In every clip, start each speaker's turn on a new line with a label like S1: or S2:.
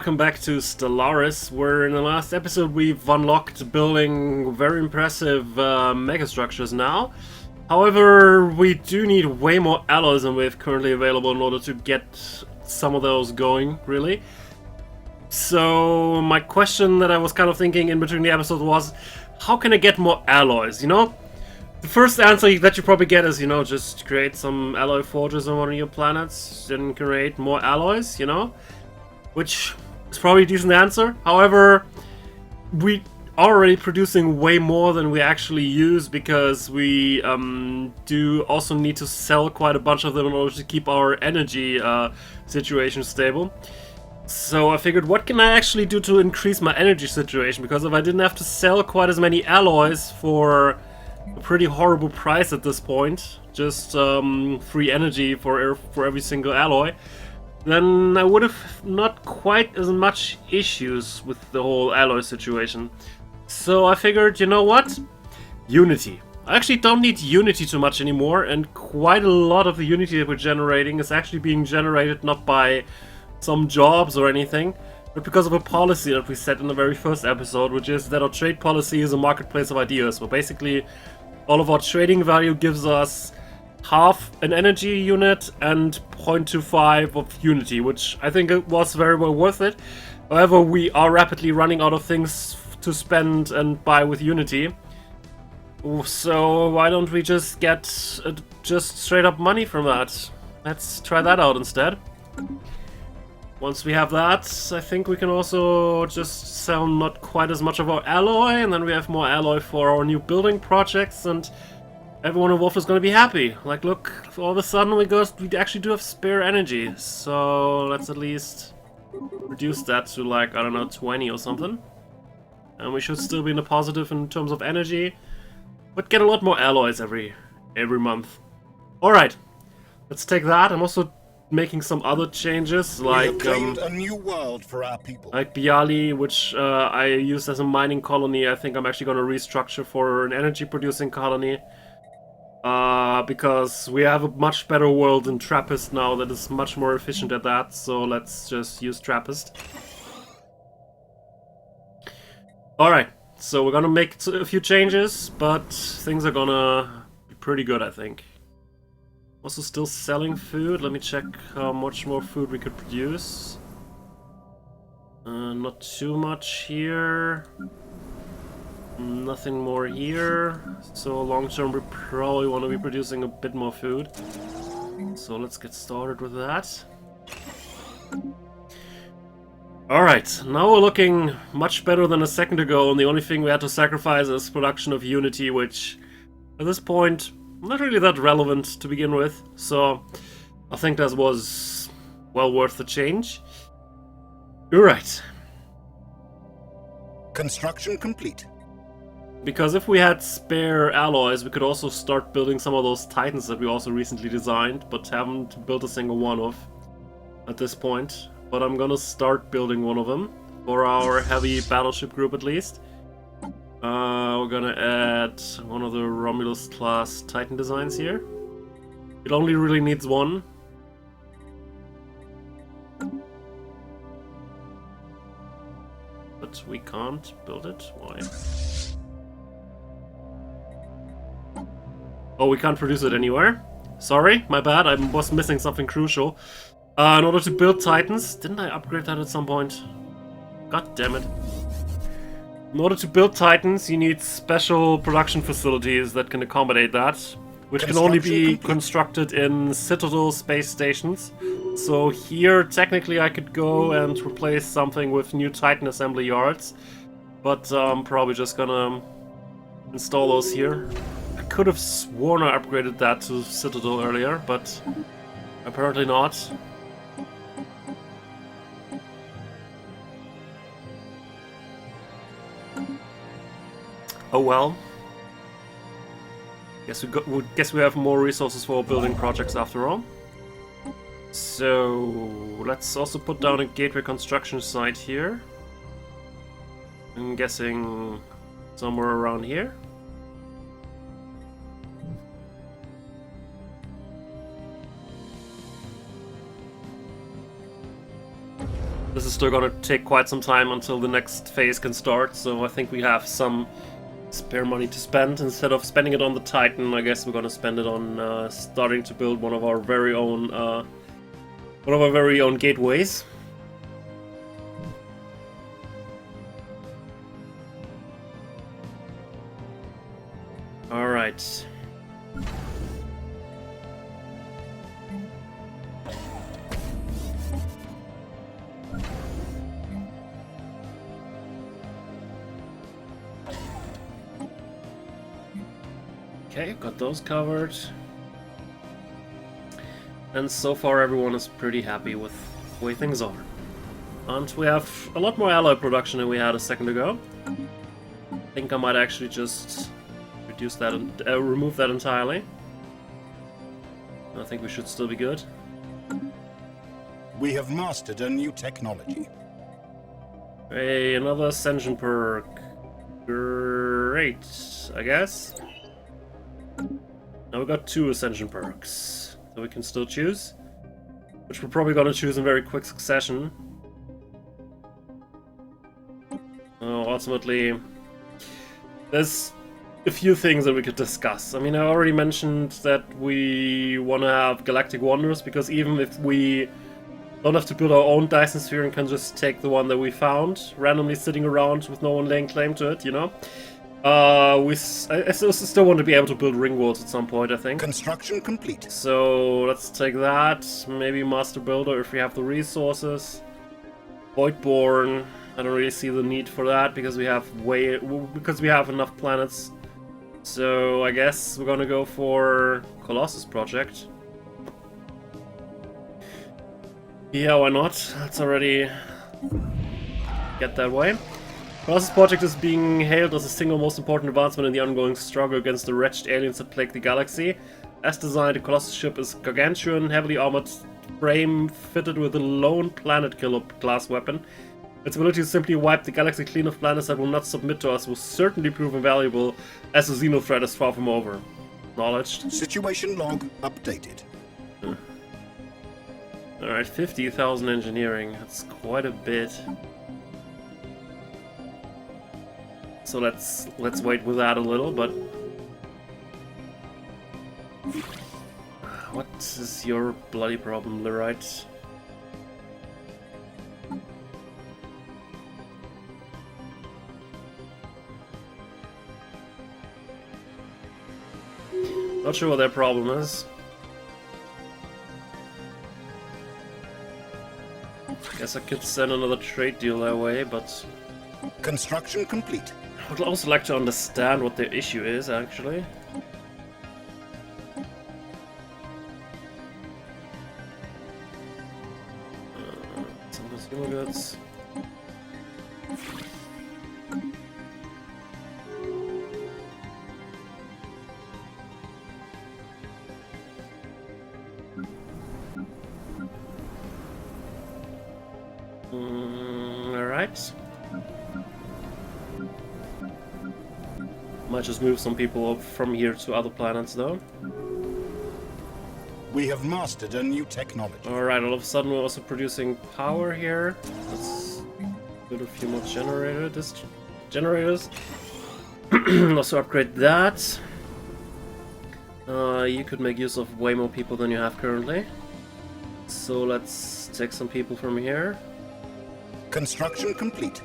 S1: Welcome back to Stellaris, where in the last episode we've unlocked building very impressive megastructures now. However, we do need way more alloys than we have currently available in order to get some of those going, really. So my question that I was kind of thinking in between the episodes was, how can I get more alloys, you know? The first answer that you probably get is, just create some alloy forges on one of your planets, then create more alloys, which is probably a decent answer. However, we are already producing way more than we actually use because we do also need to sell quite a bunch of them in order to keep our energy situation stable. So I figured, what can I actually do to increase my energy situation? Because if I didn't have to sell quite as many alloys for a pretty horrible price at this point, just free energy for every single alloy, then I would have not quite as much issues with the whole alloy situation. So I figured, you know what? Unity. I actually don't need Unity too much anymore, and quite a lot of the Unity that we're generating is actually being generated not by some jobs or anything, but because of a policy that we set in the very first episode, which is that our trade policy is a marketplace of ideas, where basically all of our trading value gives us half an energy unit and 0.25 of Unity, which I think it was very well worth it. However, we are rapidly running out of things to spend and buy with Unity. So why don't we just get just straight up money from that? Let's try that out instead. Once we have that, I think we can also just sell not quite as much of our alloy, and then we have more alloy for our new building projects, and everyone involved is going to be happy. Like, look, all of a sudden we actually do have spare energy, so let's at least reduce that to, like, I don't know, 20 or something. And we should still be in the positive in terms of energy, but get a lot more alloys every month. Alright, let's take that. I'm also making some other changes, like
S2: a new world for our people.
S1: Like Bialy, which I used as a mining colony. I think I'm actually going to restructure for an energy producing colony, because we have a much better world in Trappist now that is much more efficient at that, so let's just use Trappist. Alright, so we're gonna make a few changes, but things are gonna be pretty good, I think. Also still selling food. Let me check how much more food we could produce. Not too much here. Nothing more here. So long term we probably want to be producing a bit more food. So let's get started with that. Alright, now we're looking much better than a second ago, and the only thing we had to sacrifice is production of Unity, which at this point not really that relevant to begin with, so I think that was well worth the change. Alright.
S2: Construction complete.
S1: Because if we had spare alloys, we could also start building some of those Titans that we also recently designed, but haven't built a single one of at this point. But I'm gonna start building one of them, for our heavy battleship group at least. We're gonna add one of the Romulus class Titan designs here. It only really needs one. But we can't build it. Why? Oh, we can't produce it anywhere. Sorry, my bad. I was missing something crucial. In order to build Titans, didn't I upgrade that at some point? God damn it. In order to build Titans, you need special production facilities that can accommodate that, which can only be constructed in Citadel space stations. So here, technically, I could go and replace something with new Titan assembly yards, but I'm probably just gonna install those here. I could have sworn I upgraded that to Citadel earlier, but apparently not. Oh well. Guess we have more resources for building projects after all. So let's also put down a gateway construction site here. I'm guessing somewhere around here. This is still gonna take quite some time until the next phase can start, so I think we have some spare money to spend. Instead of spending it on the Titan, I guess we're gonna spend it on starting to build one of our very own gateways. All right. Okay, got those covered. And so far everyone is pretty happy with the way things are. And we have a lot more alloy production than we had a second ago. I think I might actually just reduce that and remove that entirely. I think we should still be good.
S2: We have mastered a new technology.
S1: Hey, another Ascension perk. Great, I guess. Now we got 2 Ascension perks, so we can still choose, which we're probably gonna choose in very quick succession. Ultimately, there's a few things that we could discuss. I mean, I already mentioned that we want to have Galactic Wonders, because even if we don't have to build our own Dyson Sphere and can just take the one that we found, randomly sitting around with no one laying claim to it, you know? I still want to be able to build ring worlds at some point, I think.
S2: Construction complete.
S1: So let's take that. Maybe Master Builder if we have the resources. Voidborn. I don't really see the need for that because we have enough planets. So I guess we're gonna go for Colossus Project. Yeah, why not? Let's already get that way. Colossus Project is being hailed as the single most important advancement in the ongoing struggle against the wretched aliens that plague the galaxy. As designed, the Colossus ship is gargantuan, heavily armored frame fitted with a lone planet killer class weapon. Its ability to simply wipe the galaxy clean of planets that will not submit to us will certainly prove invaluable, as the Xeno threat is far from over. Acknowledged.
S2: Situation log updated.
S1: Alright, 50,000 engineering. That's quite a bit. So let's wait with that a little, but what is your bloody problem, Lyrite? Not sure what their problem is. Guess I could send another trade deal their way, but
S2: construction complete.
S1: I would also like to understand what their issue is, actually. Some consumer goods. Alright. Might just move some people from here to other planets, though.
S2: We have mastered a new technology.
S1: Alright, all of a sudden we're also producing power here. Let's build a few more generators. Also upgrade that. You could make use of way more people than you have currently. So let's take some people from here.
S2: Construction complete.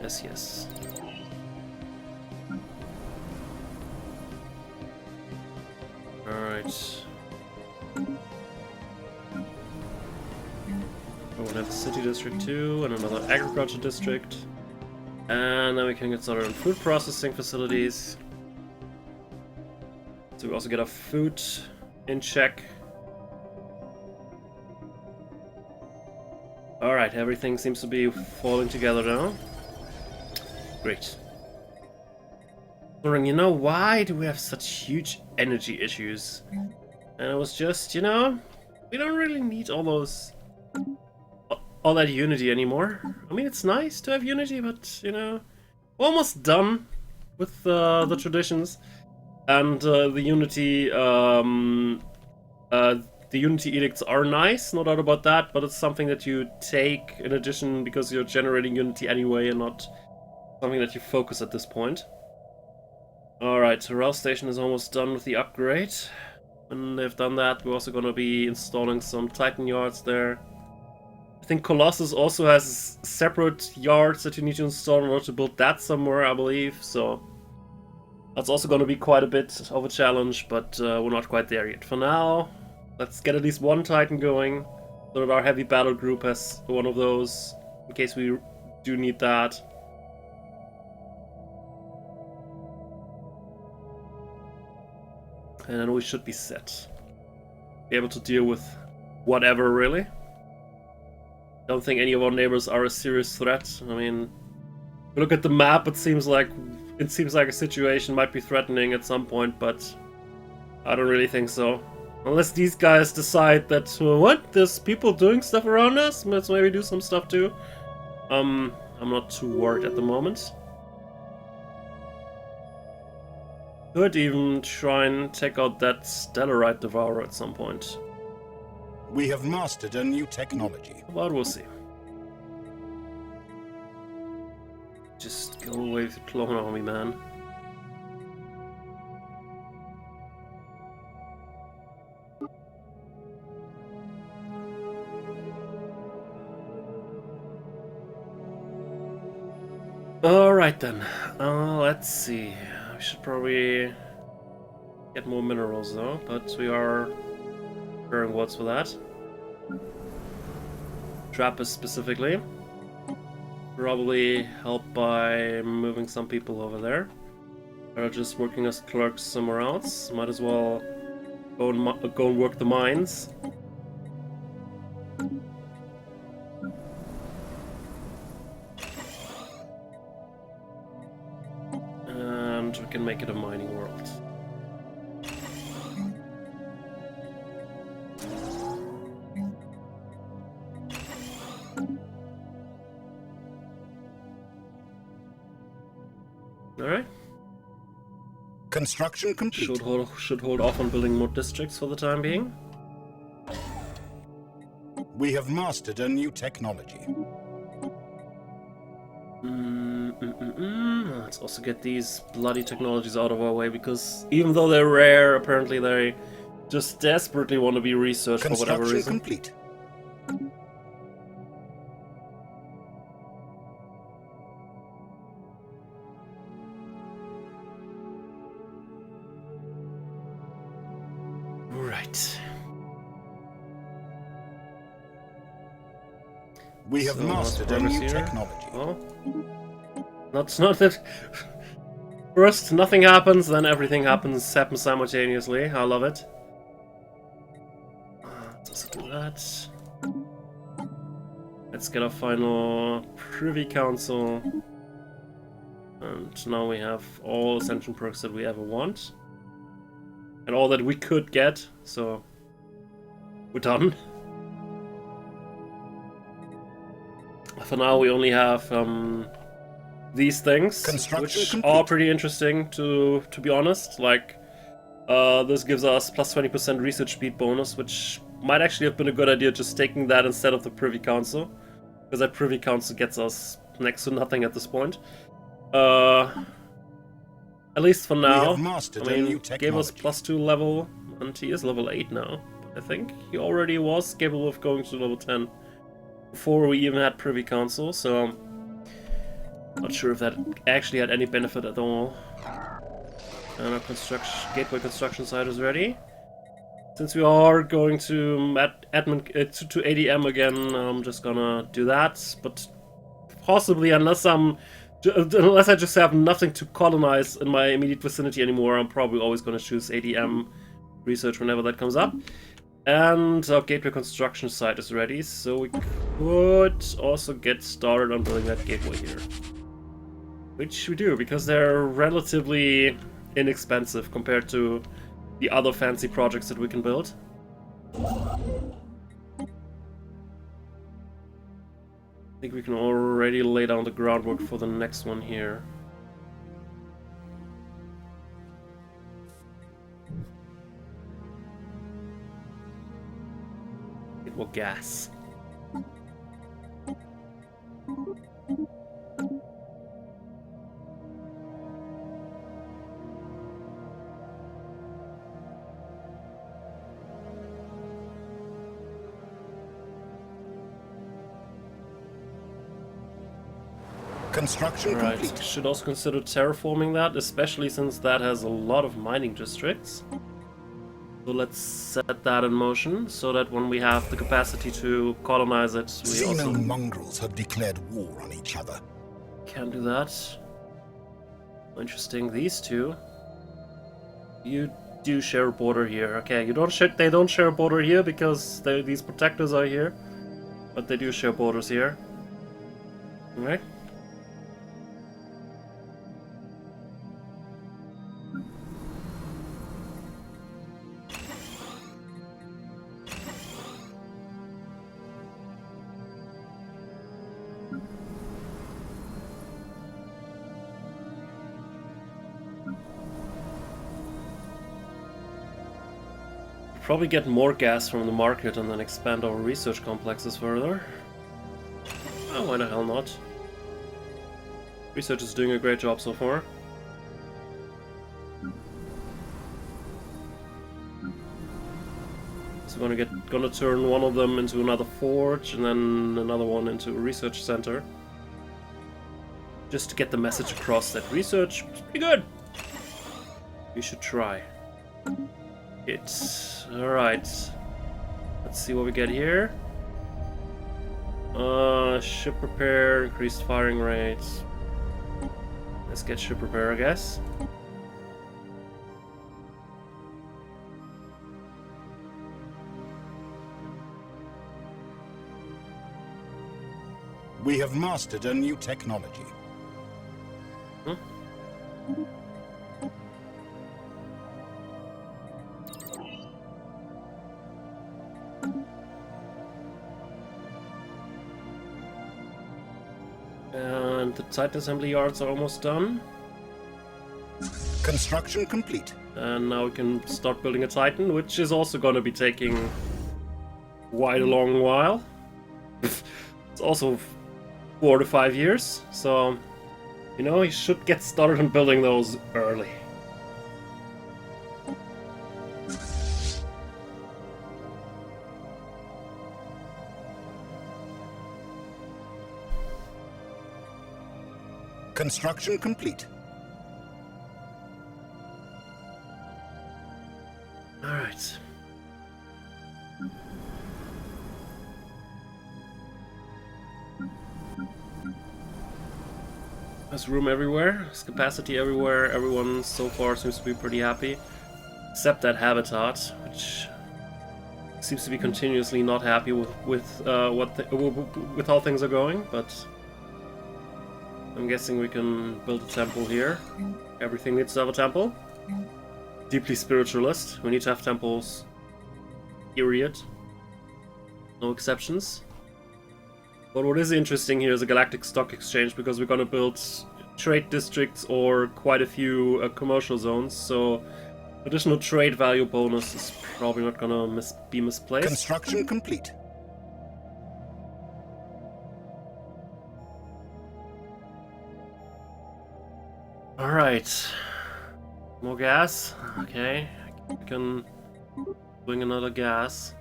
S1: Yes, yes. Alright. We'll have a city district too, and another agriculture district. And then we can get started on food processing facilities. So we also get our food in check. Alright, everything seems to be falling together now. Great. Wondering, you know, why do we have such huge energy issues? And it was just, you know, we don't really need all that unity anymore. I mean, it's nice to have unity, but, you know, we're almost done with the traditions. And the unity The Unity Edicts are nice, no doubt about that, but it's something that you take in addition because you're generating Unity anyway and not something that you focus at this point. Alright, so Rail Station is almost done with the upgrade. When they've done that, we're also going to be installing some Titan yards there. I think Colossus also has separate yards that you need to install in order to build that somewhere, I believe, so that's also going to be quite a bit of a challenge, but we're not quite there yet. For now, let's get at least one Titan going, so that our heavy battle group has one of those, in case we do need that. And then we should be set. Be able to deal with whatever, really. Don't think any of our neighbors are a serious threat. I mean, if you look at the map, it seems like a situation might be threatening at some point, but I don't really think so. Unless these guys decide that, what? There's people doing stuff around us? Let's maybe do some stuff too. I'm not too worried at the moment. Could even try and take out that Stellarite Devourer at some point.
S2: We have mastered a new technology.
S1: But we'll see. Just go away with the clone army, man. Alright then. Let's see. We should probably get more minerals though, but we are preparing what's for that. Trappist specifically. Probably help by moving some people over there. Or just working as clerks somewhere else. Might as well go and work the mines. And we can make it a mining world. Alright.
S2: Construction complete.
S1: Should hold off on building more districts for the time being.
S2: We have mastered a new technology.
S1: Let's also get these bloody technologies out of our way, because even though they're rare, apparently they just desperately want to be researched for whatever reason.
S2: Complete.
S1: Right.
S2: We have mastered a new technology.
S1: Well, not that. First, nothing happens, then everything happens simultaneously. I love it. Let's also do that. Let's get our final Privy Council. And now we have all Ascension perks that we ever want. And all that we could get, so we're done. For now, we only have these things, which are pretty interesting to be honest. Like, this gives us plus 20% research speed bonus, which might actually have been a good idea, just taking that instead of the Privy Council, because that Privy Council gets us next to nothing at this point. At least for now. I mean, gave us plus 2 level, and he is level 8 now. I think he already was capable of going to level 10 before we even had Privy Council, so not sure if that actually had any benefit at all. And our gateway construction site is ready. Since we are going to ADM again, I'm just gonna do that. But possibly, unless I just have nothing to colonize in my immediate vicinity anymore, I'm probably always gonna choose ADM research whenever that comes up. And our gateway construction site is ready, so we could also get started on building that gateway here. Which we do, because they're relatively inexpensive compared to the other fancy projects that we can build. I think we can already lay down the groundwork for the next one here. More gas.
S2: Construction
S1: Right,
S2: complete.
S1: should also consider terraforming that, especially since that has a lot of mining districts. So let's set that in motion, so that when we have the capacity to colonize it, we also
S2: Xeno mongrels have declared war on each other.
S1: can do that. Interesting, these two. You do share a border here. Okay, they don't share a border here because these protectors are here, but they do share borders here. Alright. Probably get more gas from the market and then expand our research complexes further. Oh, why the hell not? Research is doing a great job so far. So we're gonna turn one of them into another forge and then another one into a research center. Just to get the message across that research is pretty good. You should try. Alright. Let's see what we get here. Ship repair, increased firing rates. Let's get ship repair, I guess.
S2: We have mastered a new technology.
S1: And the Titan assembly yards are almost done.
S2: Construction complete.
S1: And now we can start building a Titan, which is also going to be taking quite a long while. It's also 4 to 5 years, so you know, you should get started on building those early.
S2: Construction complete.
S1: All right. There's room everywhere, there's capacity everywhere, everyone so far seems to be pretty happy. Except that habitat, which seems to be continuously not happy with how things are going, but I'm guessing we can build a temple here. Everything needs to have a temple. Deeply spiritualist, we need to have temples. Period. No exceptions. But what is interesting here is a galactic stock exchange, because we're going to build trade districts or quite a few commercial zones, so additional trade value bonus is probably not going to be misplaced.
S2: Construction complete.
S1: Alright. More gas? Okay. We can bring another gas.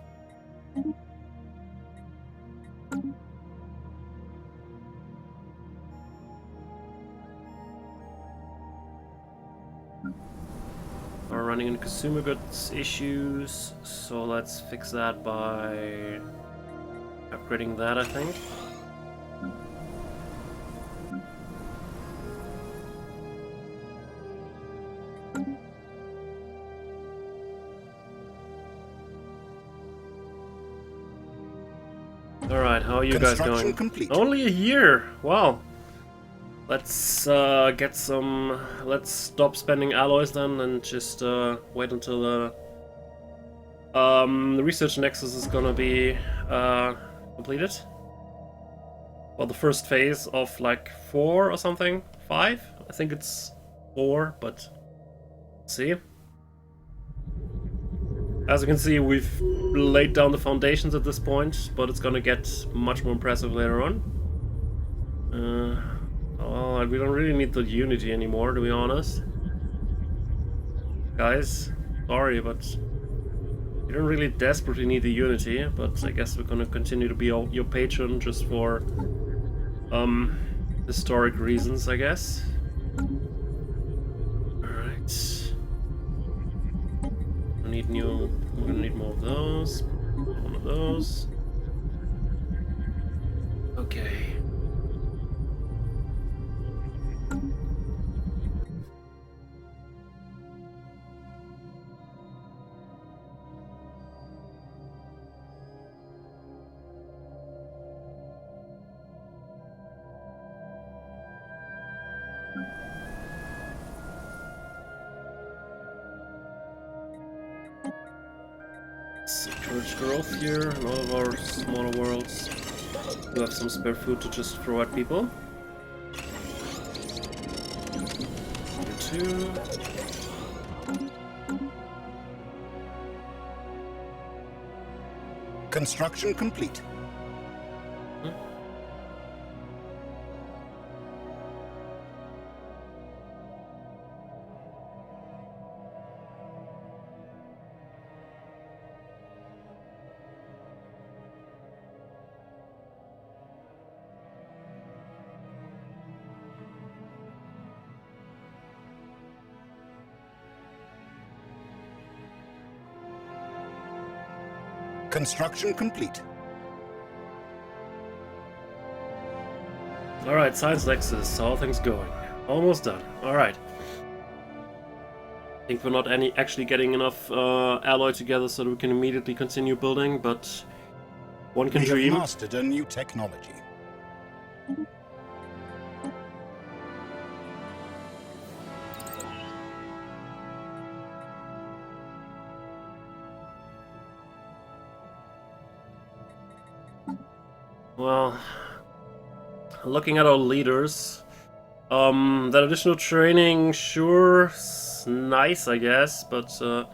S1: We're running into consumer goods issues, so let's fix that by upgrading that, I think. Alright, how are you guys going?
S2: Complete.
S1: Only a year! Wow! Let's get some... Let's stop spending alloys then and just wait until the research nexus is gonna be completed. Well, the first phase of like 4 or something? 5? I think it's 4, but... see? As you can see, we've laid down the foundations at this point, but it's gonna get much more impressive later on. Oh, we don't really need the Unity anymore, to be honest. Guys, sorry, but you don't really desperately need the Unity, but I guess we're gonna continue to be your patron just for historic reasons, I guess. Alright. We're gonna need more of those. One of those. Okay. Encourage growth here in all of our smaller worlds. We have some spare food to just throw at people. Here too.
S2: Construction complete. Construction complete.
S1: Alright, Science Nexus, how are things going? Almost done. Alright. I think we're not actually getting enough alloy together so that we can immediately continue building, but one can dream.
S2: We have mastered a new technology.
S1: Well, looking at our leaders, that additional training, sure, nice, I guess, but I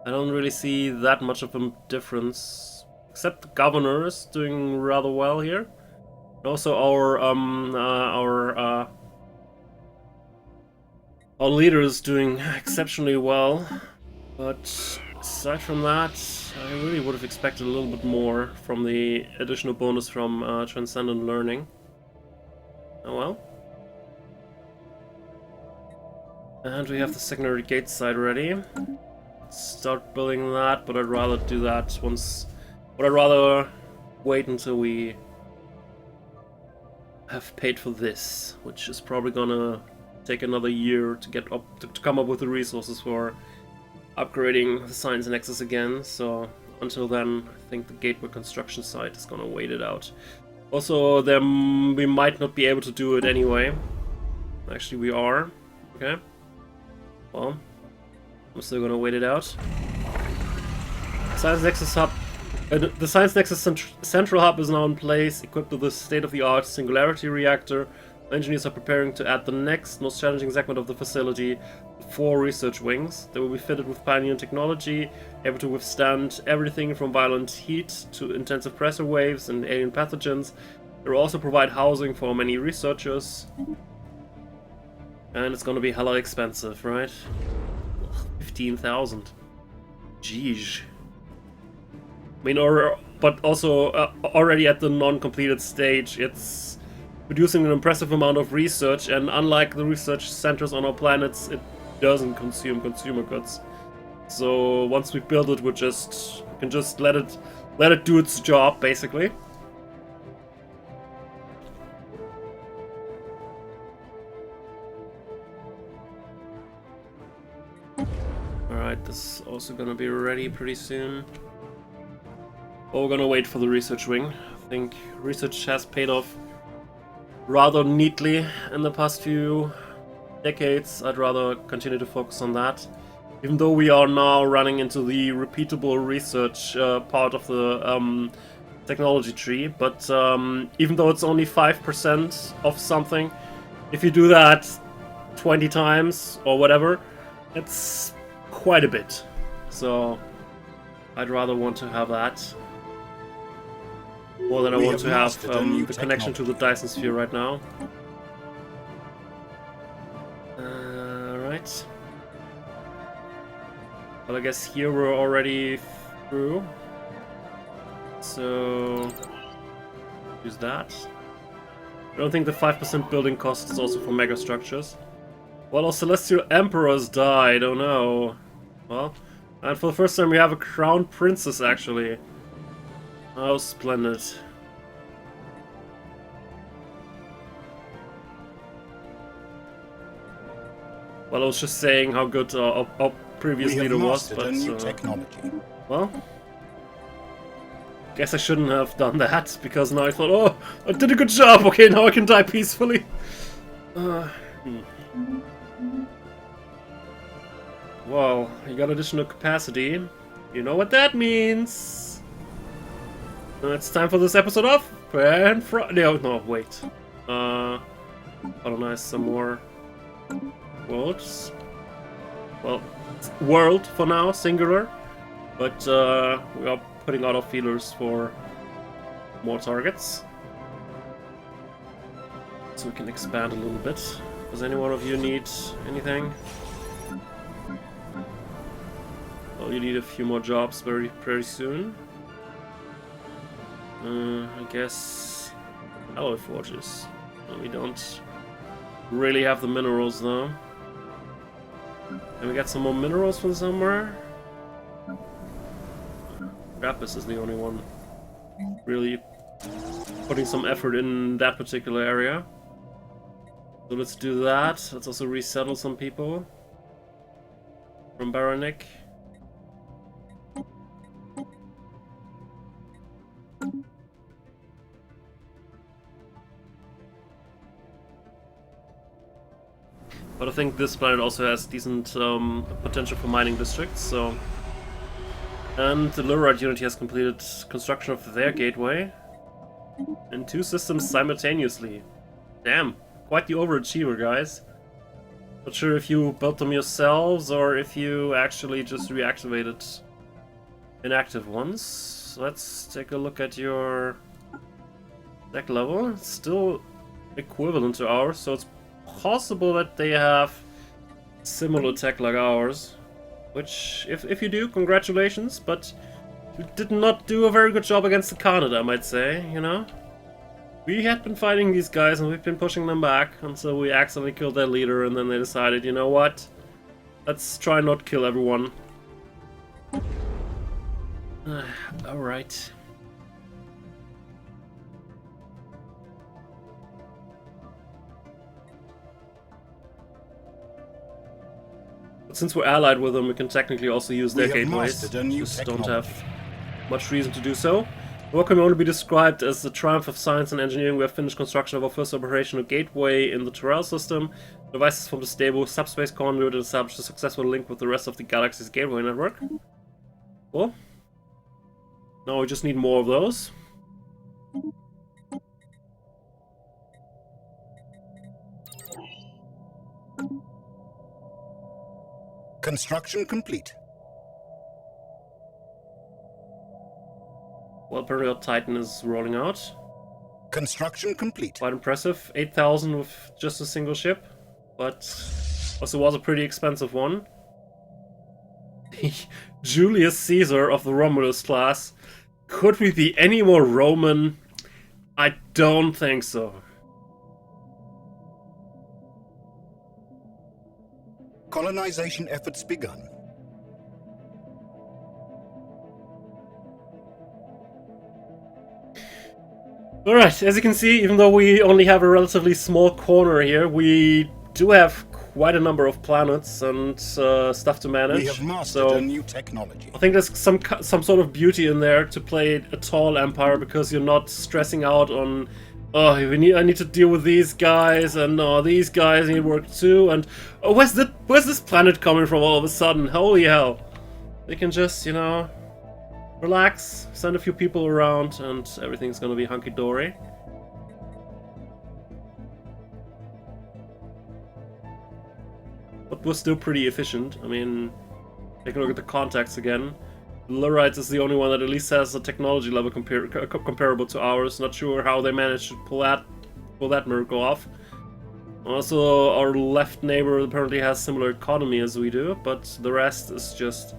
S1: don't really see that much of a difference. Except the governor is doing rather well here. And also our leader is doing exceptionally well. But aside from that, I really would have expected a little bit more from the additional bonus from Transcendent Learning. Oh well. And we have the secondary gate side ready. Let's start building that, but I'd rather do that once... But I'd rather wait until we have paid for this, which is probably gonna take another year to get up to come up with the resources for upgrading the Science Nexus again. So until then, I think the gateway construction site is gonna wait it out. Also, we might not be able to do it anyway. Actually, we are. Okay. Well, I'm still gonna wait it out. Science Nexus Hub. The Science Nexus Central Hub is now in place, equipped with a state-of-the-art Singularity Reactor. Engineers are preparing to add the next, most challenging segment of the facility, 4 research wings. They will be fitted with pioneering technology, able to withstand everything from violent heat to intensive pressure waves and alien pathogens. They will also provide housing for many researchers. And it's gonna be hella expensive, right? 15,000. Jeez. I mean, but also already at the non-completed stage, it's producing an impressive amount of research, and unlike the research centers on our planets, it doesn't consume consumer goods. So once we build it, we can just let it do its job, basically. Alright, this is also gonna be ready pretty soon. Oh, we're gonna wait for the research wing. I think research has paid off rather neatly in the past few decades. I'd rather continue to focus on that. Even though we are now running into the repeatable research part of the technology tree. But even though it's only 5% of something, if you do that 20 times or whatever, it's quite a bit. So I'd rather want to have that. More than I want to have the connection to the Dyson Sphere right now. Right. Well, I guess here we're already through. So use that. I don't think the 5% building cost is also for megastructures. Well, our Celestial Emperors died, oh no. Well, and for the first time we have a Crown Princess, actually. Oh, splendid. Well, I was just saying how good our previous leader was, but...
S2: technology.
S1: Well... Guess I shouldn't have done that, because now I thought, oh, I did a good job, okay, now I can die peacefully. Well, you got additional capacity. You know what that means. It's time for this episode of no, wait. Colonize some more worlds. Well, world for now, singular. But we are putting out our feelers for more targets. So we can expand a little bit. Does any one of you need anything? Well, you need a few more jobs very soon. I guess alloy forges. Well, we don't really have the minerals though. Can we get some more minerals from somewhere? Grappus is the only one really putting some effort in that particular area. So let's do that. Let's also resettle some people from Baronic. But I think this planet also has decent potential for mining districts, so... And the Lurite unit has completed construction of their gateway. And 2 systems simultaneously. Damn, quite the overachiever, guys. Not sure if you built them yourselves or if you actually just reactivated inactive ones. Let's take a look at your deck level. It's still equivalent to ours, so it's possible that they have similar tech like ours. Which, if you do, congratulations, but you did not do a very good job against the Canada, I might say, you know? We had been fighting these guys and we've been pushing them back until we accidentally killed their leader, and then they decided, you know what? Let's try not kill everyone. Alright. But since we're allied with them, we can technically also use their gateways. Just don't have much reason to do so. The work can only be described as the triumph of science and engineering. We have finished construction of our first operational gateway in the Terrell system. Devices from the stable subspace conduit and established a successful link with the rest of the galaxy's gateway network. Cool. Now we just need more of those.
S2: Construction complete.
S1: Well, apparently our Titan is rolling out.
S2: Construction complete.
S1: Quite impressive. 8,000 with just a single ship. But also was a pretty expensive one. Julius Caesar of the Romulus class. Could we be any more Roman? I don't think so.
S2: Colonization efforts begun.
S1: Alright, as you can see, even though we only have a relatively small corner here, we do have quite a number of planets and stuff to manage.
S2: We have mastered a new technology.
S1: I think there's some sort of beauty in there to play a tall empire, because you're not stressing out on, oh, I need to deal with these guys, and these guys need work too, and oh, where's this planet coming from all of a sudden? Holy hell! They can just, you know, relax, send a few people around, and everything's gonna be hunky-dory. But we're still pretty efficient. I mean, take a look at the contacts again. Lurites is the only one that at least has a technology level comparable to ours. Not sure how they managed to pull that miracle off. Also, our left neighbor apparently has similar economy as we do, but the rest is just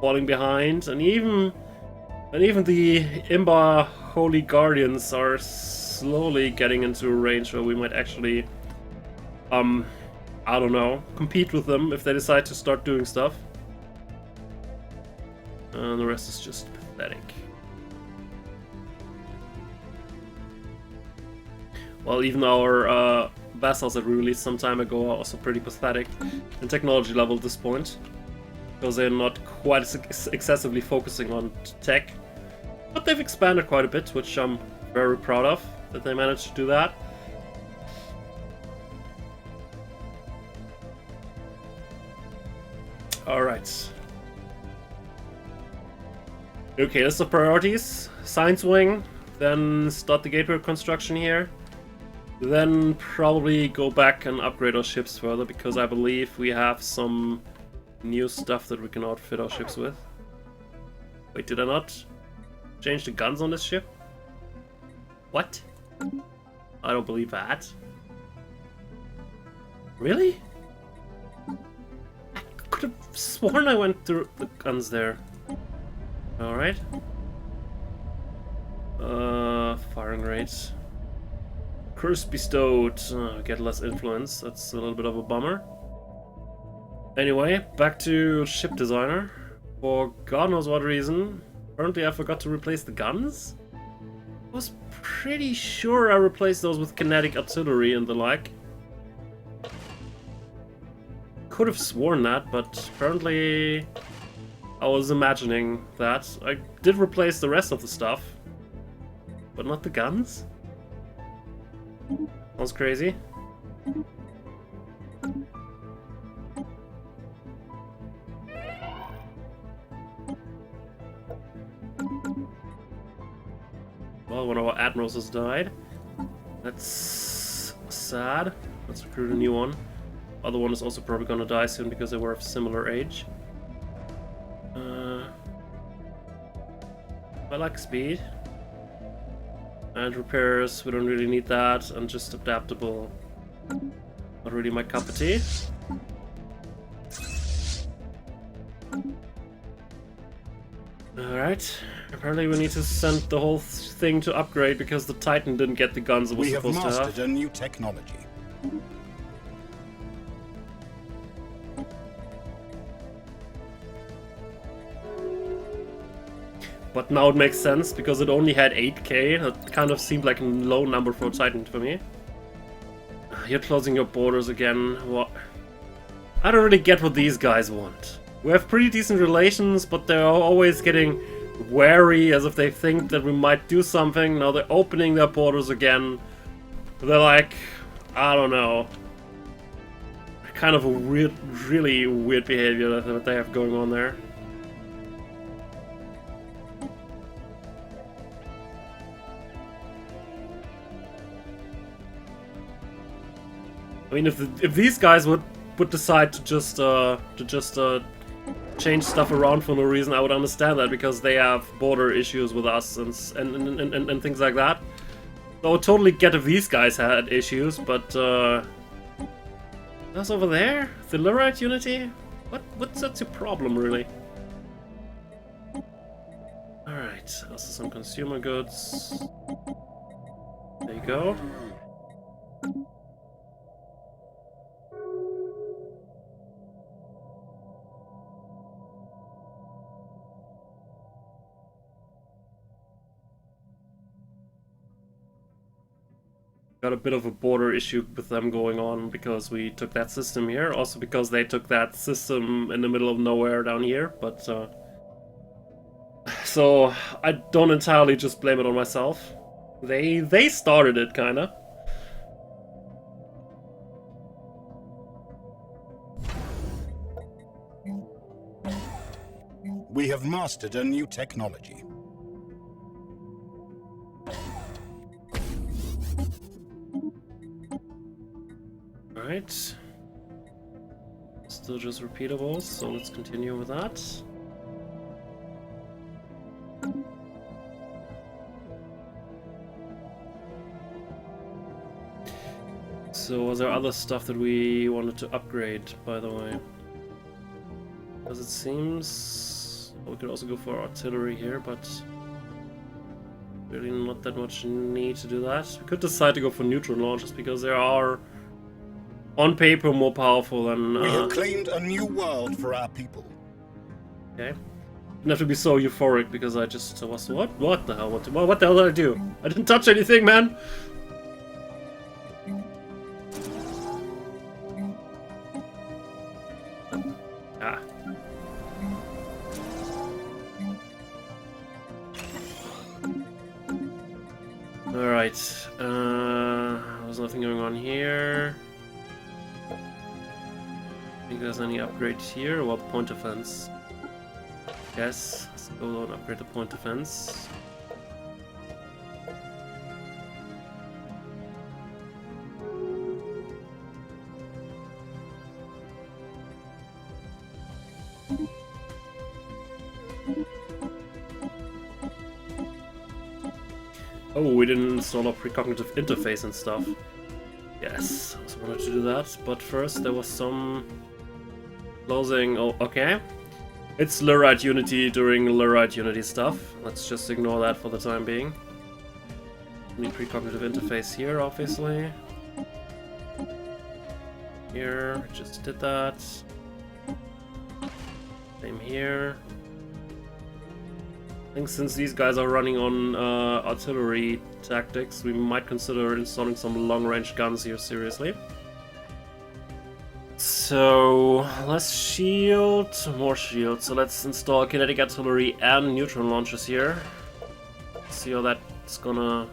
S1: falling behind. And even the Imba Holy Guardians are slowly getting into a range where we might actually, I don't know, compete with them if they decide to start doing stuff. And the rest is just pathetic. Well, even our vassals that we released some time ago are also pretty pathetic in technology level at this point, because they're not quite excessively focusing on tech. But they've expanded quite a bit, which I'm very proud of, that they managed to do that. Alright. Okay, list of priorities. Science wing, then start the gateway construction here. Then probably go back and upgrade our ships further, because I believe we have some new stuff that we can outfit our ships with. Wait, did I not change the guns on this ship? What? I don't believe that. Really? I could have sworn I went through the guns there. Alright. Firing rates. Curse bestowed. Get less influence. That's a little bit of a bummer. Anyway, back to ship designer. For God knows what reason. Apparently I forgot to replace the guns? I was pretty sure I replaced those with kinetic artillery and the like. Could have sworn that, but apparently I was imagining that. I did replace the rest of the stuff, but not the guns? Sounds crazy. Well, one of our admirals has died. That's sad. Let's recruit a new one. Other one is also probably gonna die soon because they were of similar age. I like speed. And repairs, we don't really need that. And just adaptable. Not really my cup of tea. Alright. Apparently we need to send the whole thing to upgrade because the Titan didn't get the guns it was supposed to have.
S2: We have mastered a new technology.
S1: But now it makes sense because it only had 8k. That kind of seemed like a low number for a Titan for me. You're closing your borders again. What? I don't really get what these guys want. We have pretty decent relations, but they're always getting wary as if they think that we might do something. Now they're opening their borders again. They're like, I don't know. Kind of a weird, really weird behavior that they have going on there. I mean, if these guys would decide to just change stuff around for no reason, I would understand that because they have border issues with us and things like that. So I would totally get if these guys had issues, but that's over there? The Lurite Unity? What's your problem, really? Alright, also some consumer goods. There you go. Got a bit of a border issue with them going on because we took that system here. Also because they took that system in the middle of nowhere down here. But so I don't entirely just blame it on myself. They started it, kinda.
S2: We have mastered a new technology.
S1: Alright. Still just repeatables, so let's continue with that. So was there other stuff that we wanted to upgrade, by the way? Because it seems we could also go for artillery here, but really not that much need to do that. We could decide to go for neutron launchers because they are, on paper, more powerful than...
S2: We have claimed a new world for our people.
S1: Okay. Didn't have to be so euphoric because I just was... What the hell? What the hell did I do? I didn't touch anything, man! Ah. Alright. There's nothing going on here. Think there's any upgrade here? Well, point defense. Yes, let's go and upgrade the point defense. Oh, we didn't install a precognitive interface and stuff. Yes, I also wanted to do that, but first there was some closing. Oh, okay. It's Lurite Unity doing Lurite Unity stuff. Let's just ignore that for the time being. Need precognitive interface here, obviously. Here, just did that. Same here. I think since these guys are running on artillery tactics, we might consider installing some long-range guns here, seriously. So, less shield, more shield. So let's install kinetic artillery and neutron launchers here. See how that's gonna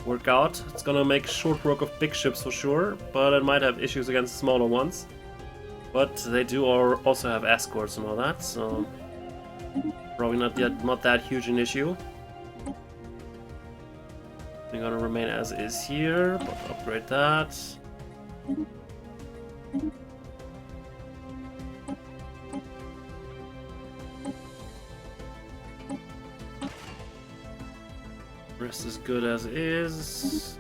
S1: work out. It's gonna make short work of big ships for sure, but it might have issues against smaller ones. But they do also have escorts and all that, so probably not that huge an issue. We're gonna remain as is here, but upgrade that. Rest is good as is.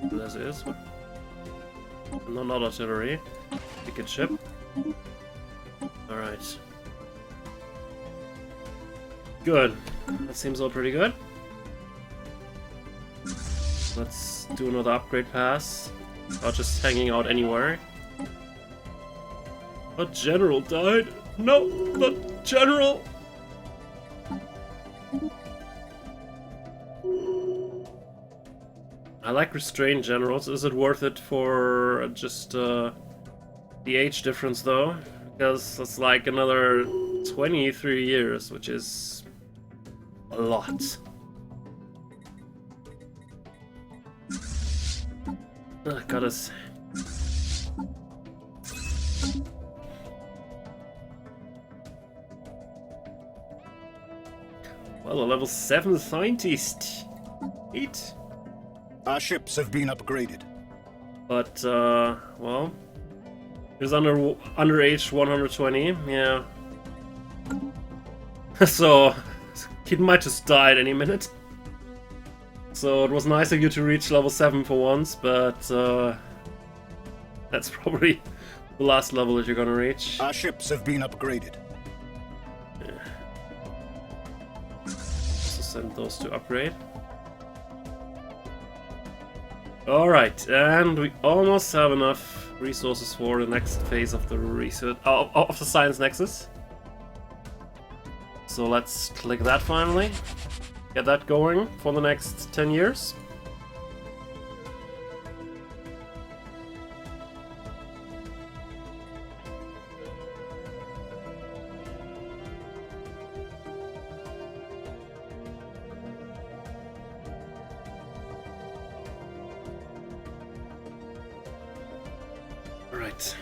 S1: Good as is. No, not artillery. Ticket ship. Alright. Good. That seems all pretty good. Let's do another upgrade pass. Not just hanging out anywhere. A general died. No, not general. I like restrained generals. Is it worth it for just the age difference though? Because it's like another 23 years, which is a lot. Got us. Well, a level 7 scientist. 8.
S2: Our ships have been upgraded.
S1: But, well, he's under age 120, yeah. So, he might just die at any minute. So it was nice of you to reach level 7 for once, but that's probably the last level that you're gonna reach.
S2: Our ships have been upgraded.
S1: Yeah. So send those to upgrade. Alright, and we almost have enough resources for the next phase of the research of the science nexus. So let's click that finally. Get that going for the next 10 years. All right.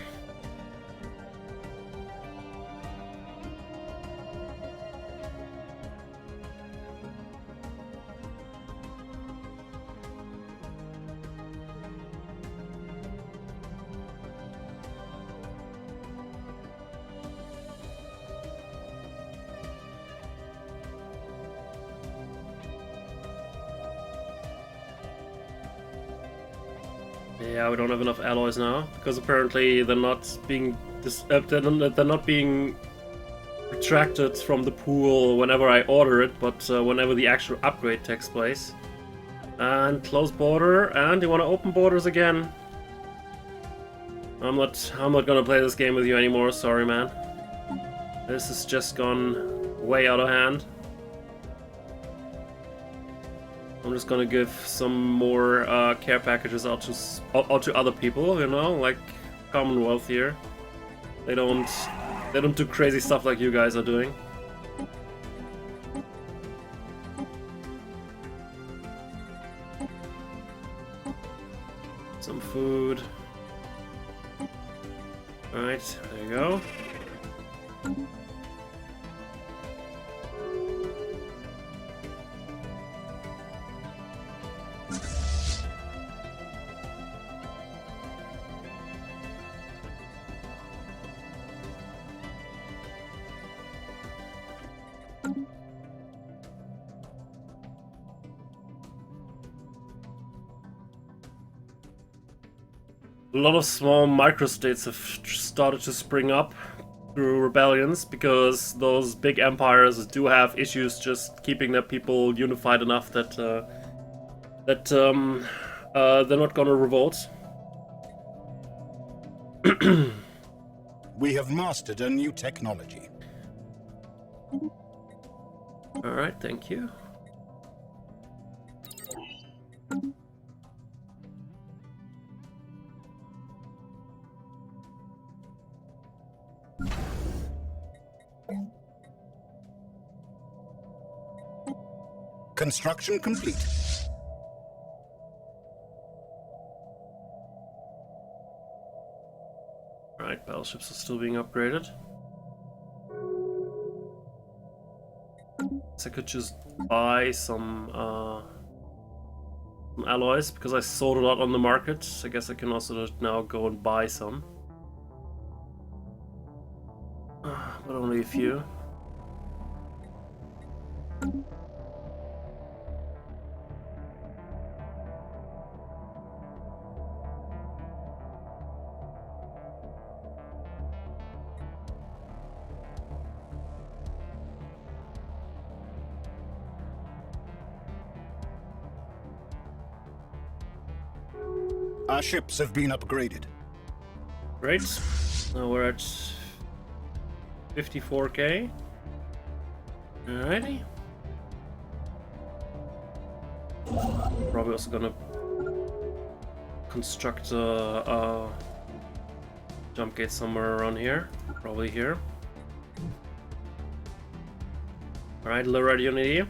S1: Yeah, we don't have enough alloys now because apparently they're not being they're not being retracted from the pool whenever I order it, but whenever the actual upgrade takes place. And close border, and you want to open borders again? I'm not gonna play this game with you anymore. Sorry, man. This has just gone way out of hand. I'm just gonna give some more care packages out to other people, you know, like Commonwealth here. They don't do crazy stuff like you guys are doing. Some food. Alright, there you go. A lot of small microstates have started to spring up through rebellions because those big empires do have issues just keeping their people unified enough that they're not gonna revolt.
S2: We have mastered a new technology.
S1: Alright, thank you.
S2: Construction complete.
S1: Alright, battleships are still being upgraded. So I could just buy some alloys because I sold a lot on the market. I guess I can also now go and buy some. But only a few.
S2: Our ships have been upgraded.
S1: Great. Now we're at 54k. Alrighty. Probably also gonna construct a jump gate somewhere around here. Probably here. Alright, low radio unity.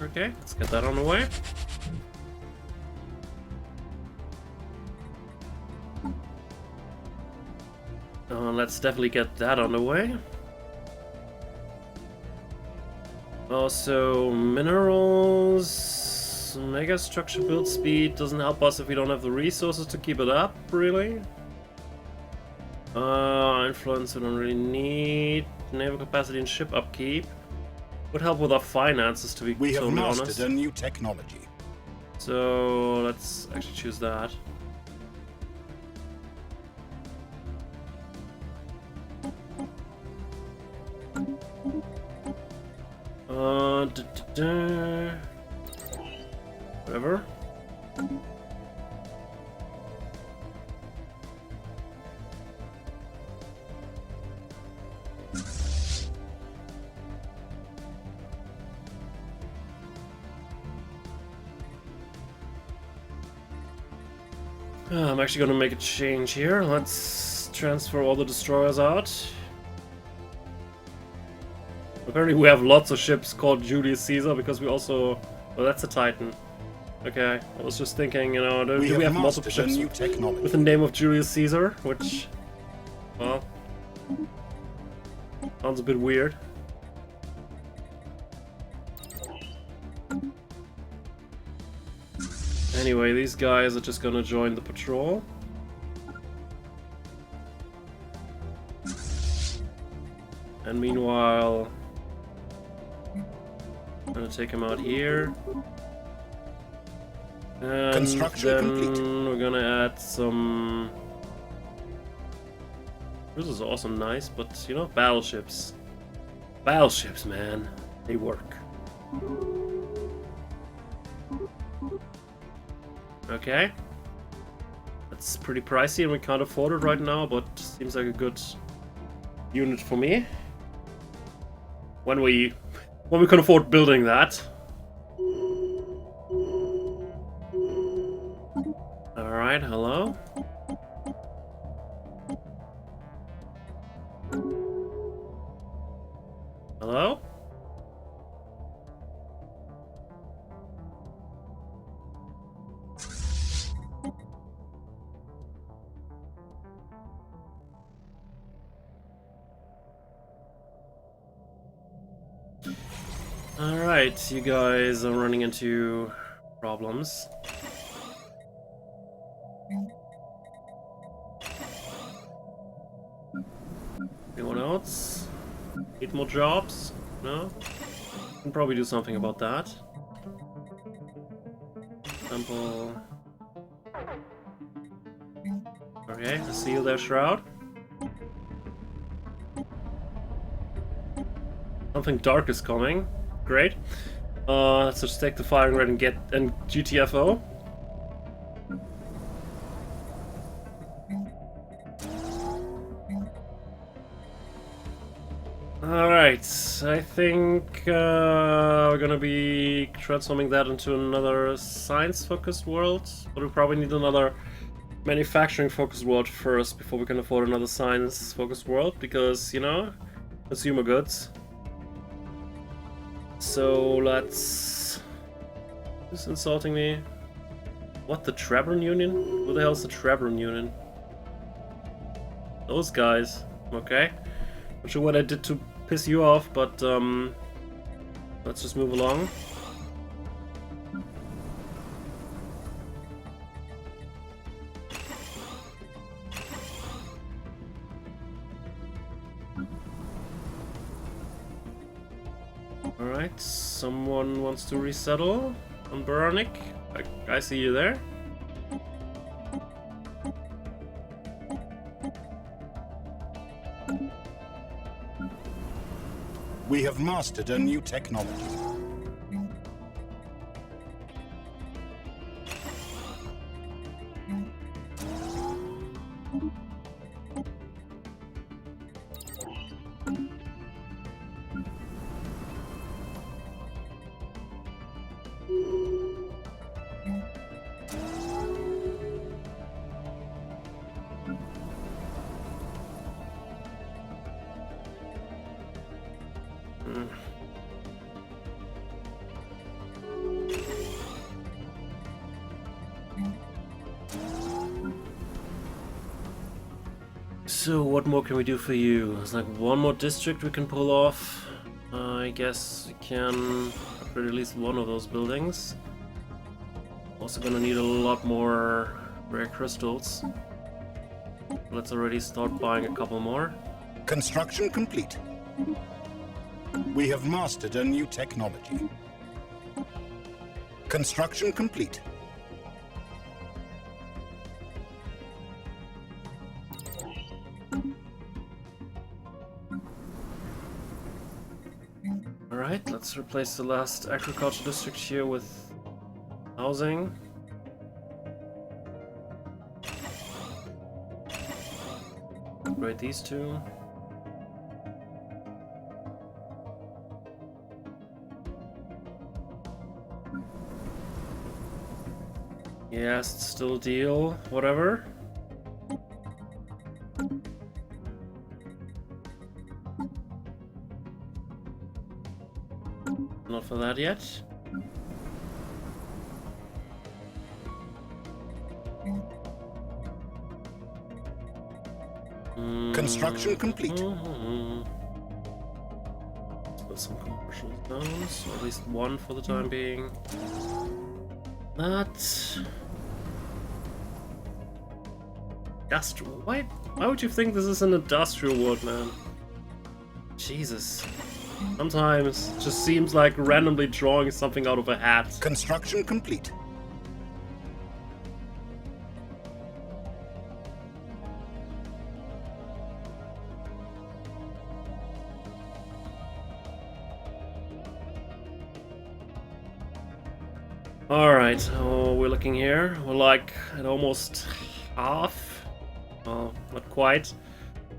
S1: Okay, let's get that on the way. Let's definitely get that on the way. Also, minerals, megastructure build speed doesn't help us if we don't have the resources to keep it up, really. Influence we don't really need. Naval capacity and ship upkeep. Would help with our finances, to be totally honest.
S2: We have mastered a new technology.
S1: So let's actually choose that. Whatever. I'm actually going to make a change here. Let's transfer all the destroyers out. Apparently we have lots of ships called Julius Caesar because we also... Well, that's a Titan. Okay, I was just thinking, you know, do we have multiple ships with the name of Julius Caesar? Which, well, sounds a bit weird. Anyway, these guys are just gonna join the patrol. And meanwhile, I'm gonna take him out here. And
S2: Construction
S1: then
S2: complete.
S1: we're gonna add some... This is also nice, but you know, battleships. Battleships, man. They work. Okay. That's pretty pricey and we can't afford it right now, but seems like a good unit for me. When we can afford building that. Alright, hello? Hello? Alright, you guys are running into problems. Anyone else? Need more jobs? No? Can probably do something about that. Example. Okay, I see you there, Shroud. Something dark is coming. Great. Let's just take the firing rate and get GTFO. Alright, I think we're gonna be transforming that into another science-focused world, but we probably need another manufacturing-focused world first before we can afford another science-focused world, because, you know, consumer goods. So let's... Who's insulting me? What, the Trebron Union? Who the hell's the Trebron Union? Those guys. Okay. Not sure what I did to piss you off, but let's just move along. Alright, someone wants to resettle on Baronic. I see you there.
S2: We have mastered a new technology.
S1: So what more can we do for you? There's like one more district we can pull off. I guess we can upgrade at least one of those buildings. Also gonna need a lot more rare crystals. Let's already start buying a couple more.
S2: Construction complete. We have mastered a new technology. Construction complete.
S1: Alright, let's replace the last agriculture district here with housing. Upgrade these two. Yes, still deal, whatever. Not for that yet.
S2: Construction complete.
S1: Put some commercial zones, or at least one for the time being. That... Industrial. Why would you think this is an industrial world, man? Jesus. Sometimes it just seems like randomly drawing something out of a hat.
S2: Construction complete.
S1: Alright, so we're looking here. We're like at almost half. Not quite.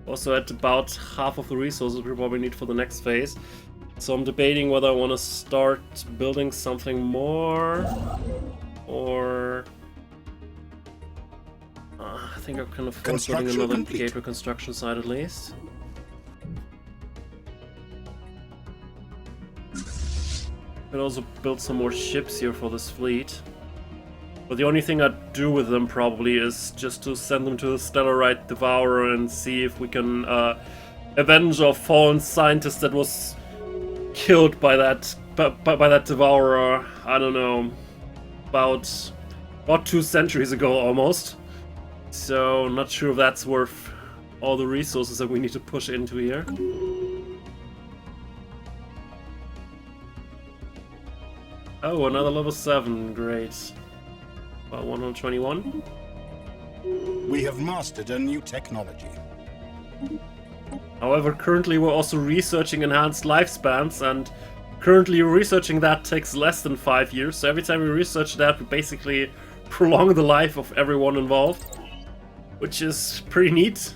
S1: Also at about half of the resources we probably need for the next phase. So I'm debating whether I want to start building something more or... I think I can afford building another gateway construction site at least. Could also build some more ships here for this fleet. But the only thing I'd do with them probably is just to send them to the Stellarite Devourer and see if we can avenge our fallen scientist that was killed by that by that Devourer. I don't know, about 2 centuries ago almost. So not sure if that's worth all the resources that we need to push into here. Oh, another level 7, great. About 121.
S2: We have mastered a new technology.
S1: However, currently we're also researching enhanced lifespans, and currently researching that takes less than 5 years, so every time we research that, we basically prolong the life of everyone involved. Which is pretty neat.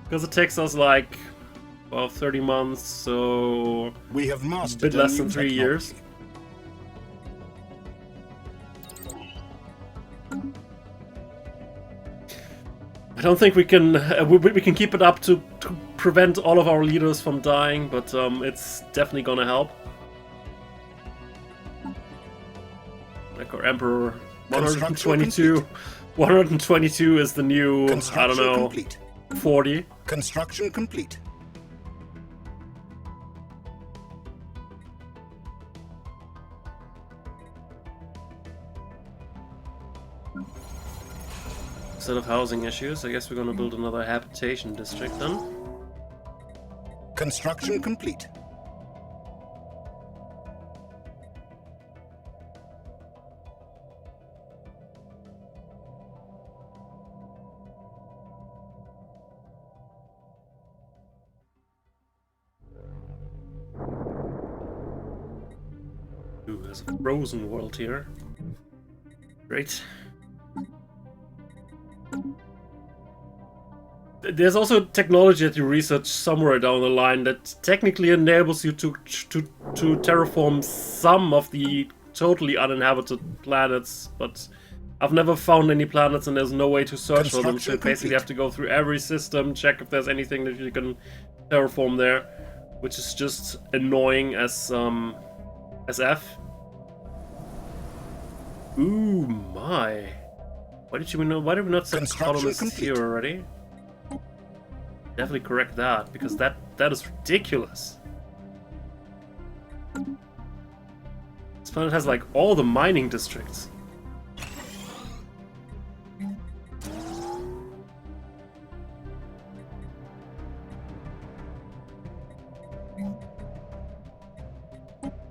S1: Because it takes us like, well, 30 months, so
S2: we have mastered
S1: a bit less than 3 years. I don't think we can we can keep it up to prevent all of our leaders from dying, but it's definitely gonna help. Like our Emperor 122. 122 is the new, I don't know, complete. 40.
S2: Construction complete.
S1: Instead of housing issues, I guess we're gonna build another habitation district then.
S2: Construction complete.
S1: Ooh, there's a frozen world here. Great. There's also technology that you research somewhere down the line that technically enables you to terraform some of the totally uninhabited planets, but I've never found any planets and there's no way to search for them, so you basically have to go through every system, check if there's anything that you can terraform there, which is just annoying as F. Ooh my! Why did we not set colonists here already? Definitely correct that, because that is ridiculous. This planet has like all the mining districts.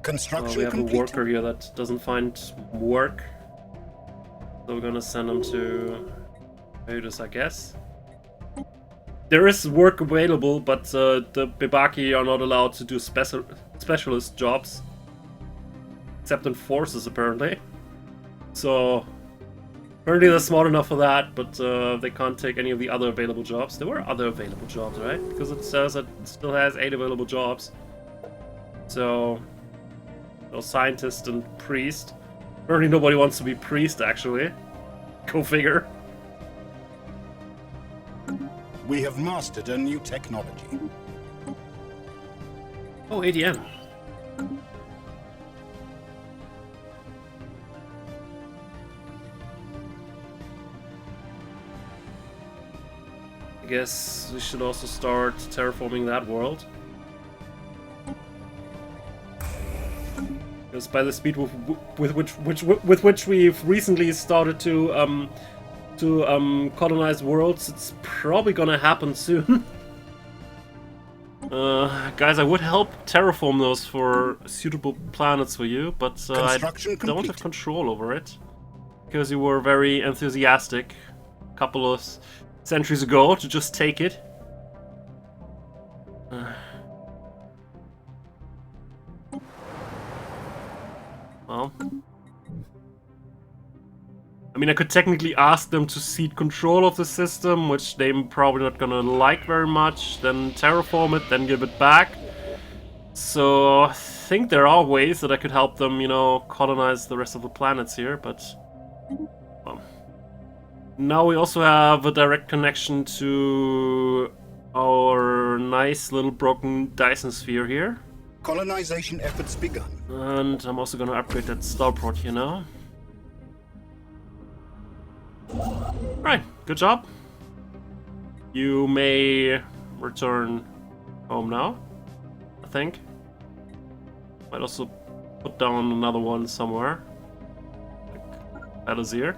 S2: Construction
S1: we have
S2: complete.
S1: a worker here that doesn't find work. So we're gonna send him to Odus, I guess. There is work available, but the Bebaki are not allowed to do specialist jobs. Except in forces, apparently. So, apparently they're smart enough for that, but they can't take any of the other available jobs. There were other available jobs, right? Because it says it still has 8 available jobs. So, scientist and priest. Apparently nobody wants to be priest, actually. Go figure.
S2: We have mastered a new technology.
S1: Oh, ADM. I guess we should also start terraforming that world. Because by the speed with which we've recently started to colonize worlds, it's probably gonna happen soon. Guys, I would help terraform those for suitable planets for you, but I don't have control over it. Because you were very enthusiastic a couple of centuries ago to just take it. Well, I mean, I could technically ask them to cede control of the system, which they're probably not gonna like very much, then terraform it, then give it back. So I think there are ways that I could help them, you know, colonize the rest of the planets here, but... well. Now we also have a direct connection to our nice little broken Dyson sphere here.
S2: Colonization efforts begun.
S1: And I'm also gonna upgrade that starport here now. Right, good job. You may return home now, I think. Might also put down another one somewhere. Like that is here.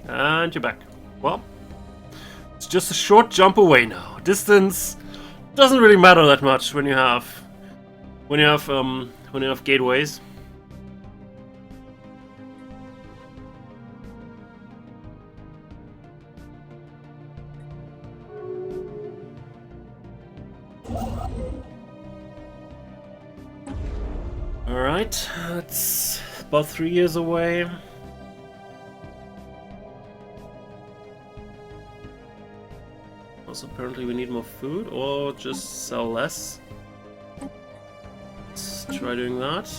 S1: And you're back. Well, it's just a short jump away now. Distance doesn't really matter that much when you have gateways. Alright, it's about 3 years away. Also, apparently we need more food, or just sell less. Let's try doing that.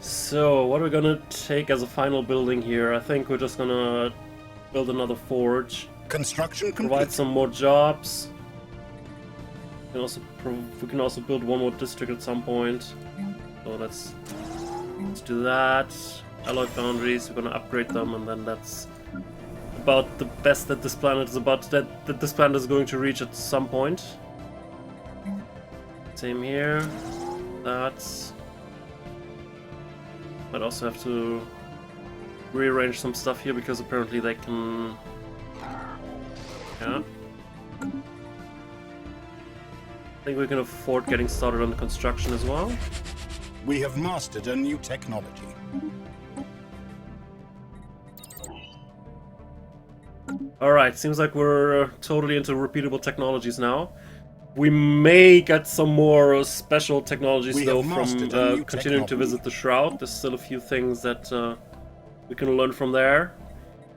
S1: So, what are we gonna take as a final building here? I think we're just gonna build another forge.
S2: Construction complete.
S1: Provide some more jobs. We can also build one more district at some point. So let's do that. Alloy foundries, we're gonna upgrade them, and then that's about the best that this planet is that this planet is going to reach at some point. Same here. That's... Might also have to rearrange some stuff here because apparently they can... Yeah. I think we can afford getting started on the construction as well.
S2: We have mastered a new technology.
S1: Alright, seems like we're totally into repeatable technologies now. We may get some more special technologies though from continuing to visit the Shroud. There's still a few things that we can learn from there.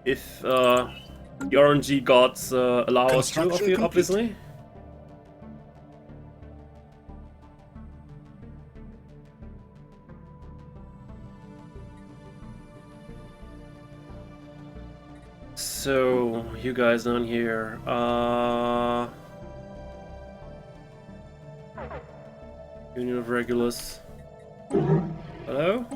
S1: If the RNG gods allow us to, obviously. So, you guys down here, Union of Regulus. Hello?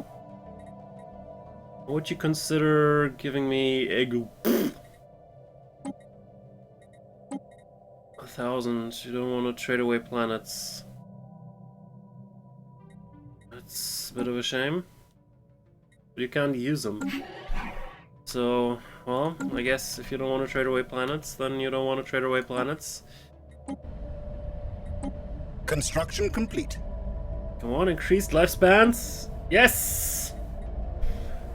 S1: Would you consider giving me a 1,000? You don't want to trade away planets. That's a bit of a shame. But you can't use them. So, well, I guess if you don't want to trade away planets, then you don't want to trade away planets.
S2: Construction complete.
S1: Come on, increased lifespans. Yes!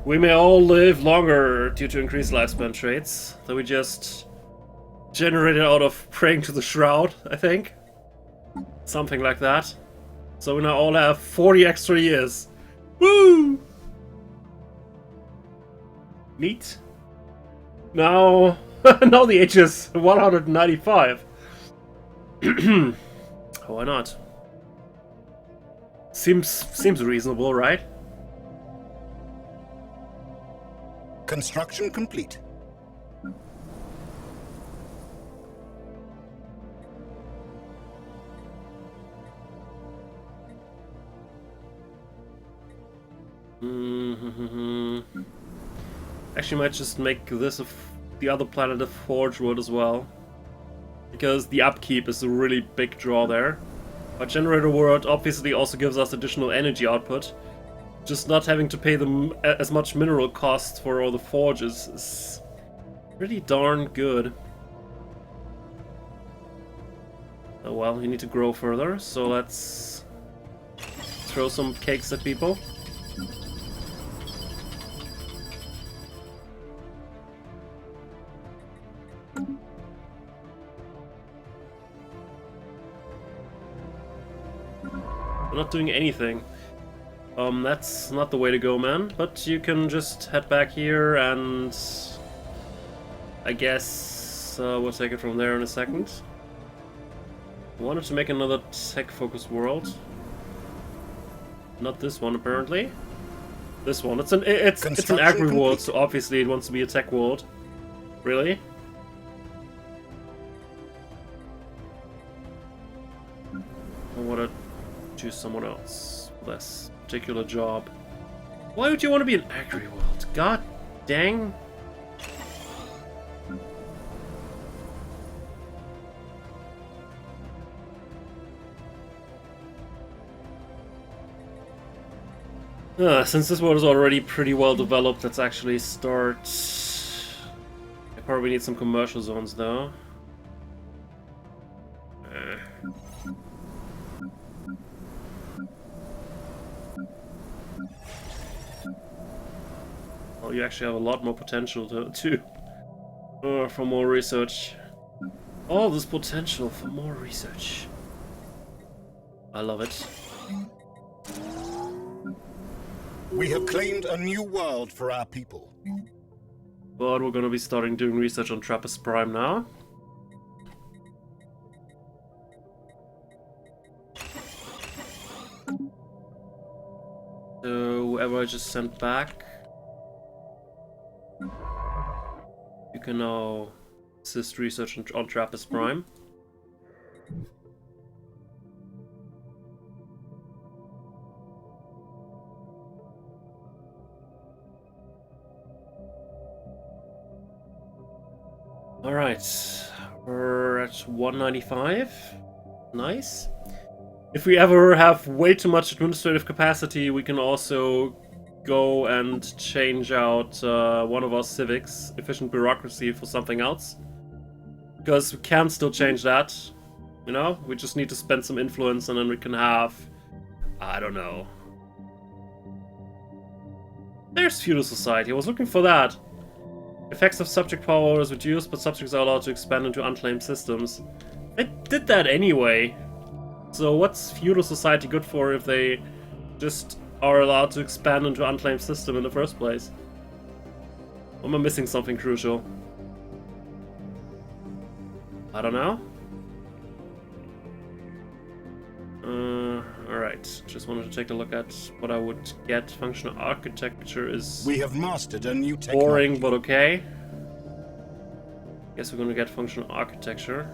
S1: We may all live longer due to increased lifespan traits that we just generated out of praying to the Shroud, I think. Something like that. So we now all have 40 extra years. Woo! Neat. Now, now the age is 195. Why not? Seems reasonable, right?
S2: Construction complete.
S1: Actually might just make this the other planet a forge world as well. Because the upkeep is a really big draw there. But Generator World obviously also gives us additional energy output. Just not having to pay them as much mineral costs for all the forges is pretty darn good. Oh well, you need to grow further, so let's throw some cakes at people. We're not doing anything. That's not the way to go, man. But you can just head back here and I guess we'll take it from there in a second. I wanted to make another tech-focused world. Not this one, apparently. This one. It's an agri world, so obviously it wants to be a tech world. Really? I want to choose someone else for this particular job. Why would you want to be an agri world? God dang. Since this world is already pretty well developed, let's actually start. I probably need some commercial zones though. Well, you actually have a lot more potential for more research. All this potential for more research. I love it.
S2: We have claimed a new world for our people.
S1: But we're gonna be starting doing research on Trappist Prime now. So whoever I just sent back, you can now assist research on Trappist Prime. Alright, we're at 195. Nice. If we ever have way too much administrative capacity, we can also go and change out one of our civics, efficient bureaucracy, for something else. Because we can still change that, you know? We just need to spend some influence and then we can have... I don't know. There's feudal society, I was looking for that. Effects of subject power is reduced, but subjects are allowed to expand into unclaimed systems. They did that anyway. So what's feudal society good for if they just are allowed to expand into unclaimed system in the first place? Or am I missing something crucial? I don't know. Alright, just wanted to take a look at what I would get. Functional architecture is...
S2: We have mastered a new technology.
S1: Boring, but okay. Guess we're gonna get functional architecture.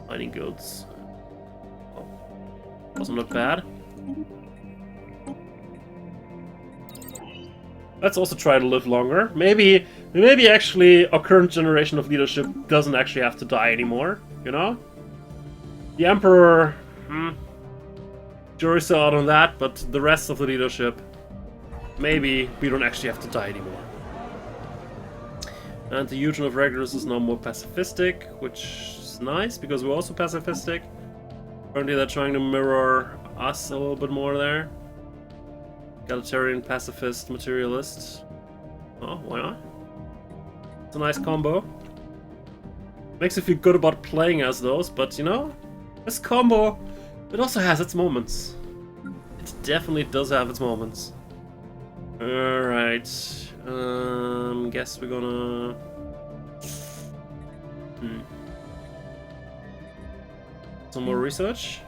S1: Mining guilds. Oh. Also not bad. Let's also try to live longer. Maybe actually our current generation of leadership doesn't actually have to die anymore, you know? The Emperor, jury's still out on that, but the rest of the leadership, maybe we don't actually have to die anymore. And the Union of Regulars is now more pacifistic, which is nice, because we're also pacifistic. Currently they're trying to mirror us a little bit more there. Egalitarian, pacifist, materialist. Oh, why not? It's a nice combo. Makes you feel good about playing as those, but you know, this combo, it also has its moments. It definitely does have its moments. Alright. Guess we're gonna... Some more research?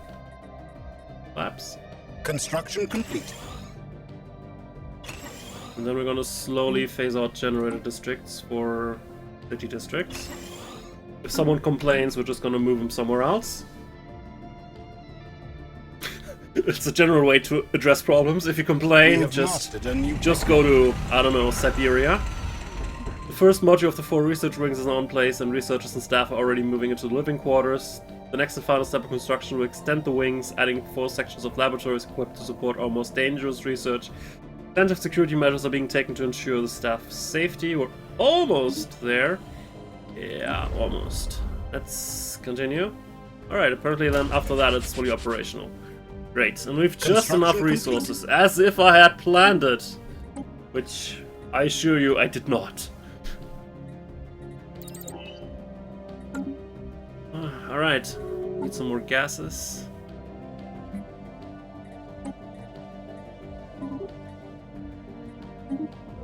S1: Labs.
S2: Construction complete.
S1: And then we're gonna slowly phase out generator districts for city districts. If someone complains, we're just gonna move them somewhere else. It's a general way to address problems. If you complain, just go to, I don't know, Siberia. The first module of the 4 research rings is now in place, and researchers and staff are already moving into the living quarters. The next and final step of construction will extend the wings, adding 4 sections of laboratories equipped to support our most dangerous research. Plenty of security measures are being taken to ensure the staff's safety. We're almost there. Yeah, almost. Let's continue. Alright, apparently then after that it's fully operational. Great, and we've just enough resources, as if I had planned it. Which, I assure you, I did not. Alright, need some more gases.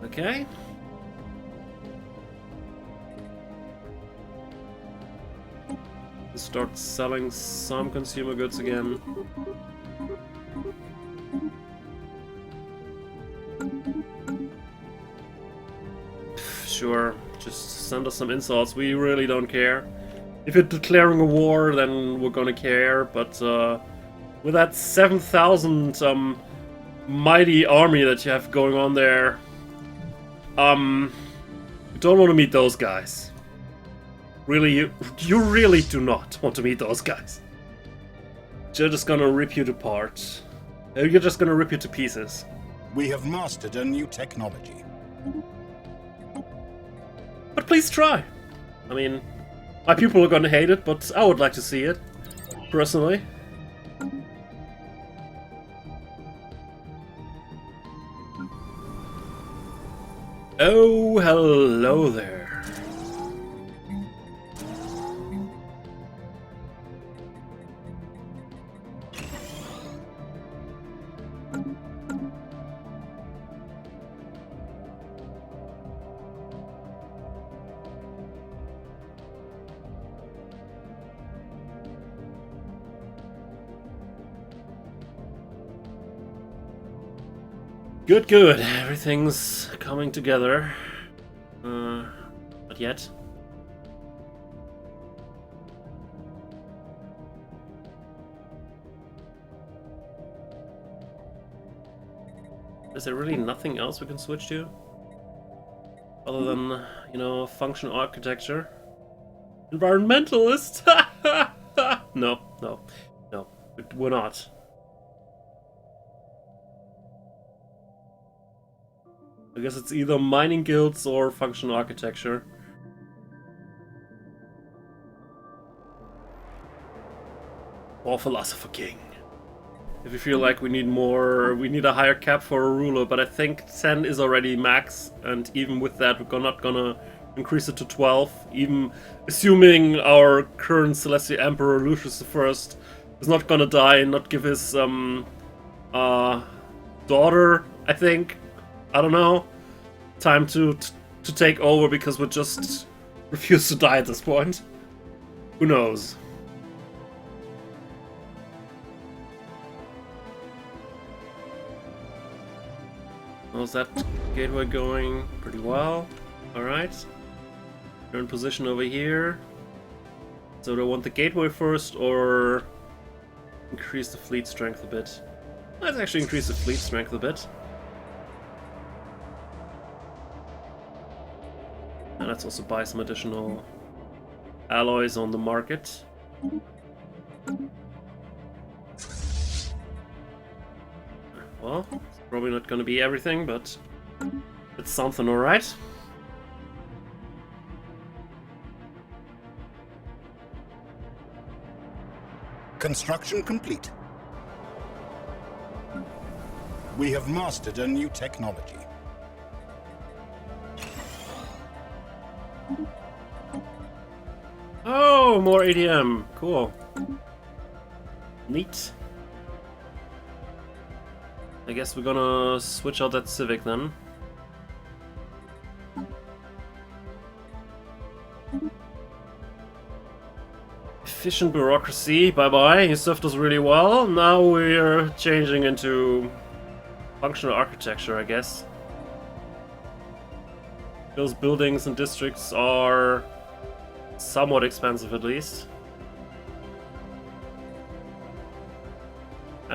S1: Okay. Start selling some consumer goods again. Sure, just send us some insults. We really don't care. If you're declaring a war, then we're gonna care. But with that 7,000 mighty army that you have going on there, you don't want to meet those guys. Really, you really do not want to meet those guys. They're just gonna rip you apart. You're just gonna rip you to pieces.
S2: We have mastered a new technology.
S1: But please try. I mean, my people are gonna hate it, but I would like to see it, personally. Oh, hello there. Good, good. Everything's coming together. Not yet. Is there really nothing else we can switch to? Other than, you know, functional architecture? Environmentalist? No, no, no. We're not. I guess it's either mining guilds or functional architecture. Or Philosopher King. If you feel like we need more, we need a higher cap for a ruler, but I think 10 is already max, and even with that we're not gonna increase it to 12, even assuming our current Celestial Emperor Lucius I is not gonna die and not give his daughter, I think, I don't know, time to take over, because we just refuse to die at this point. Who knows? How's that gateway going? Pretty well. Alright. We're in position over here. So do I want the gateway first, or increase the fleet strength a bit? Let's actually increase the fleet strength a bit. And let's also buy some additional alloys on the market. Well, it's probably not going to be everything, but it's something, alright.
S2: Construction complete. We have mastered a new technology.
S1: Oh, more ADM. Cool. Neat. I guess we're gonna switch out that Civic then. Efficient bureaucracy, bye-bye. You served us really well. Now we're changing into functional architecture, I guess. Those buildings and districts are somewhat expensive, at least.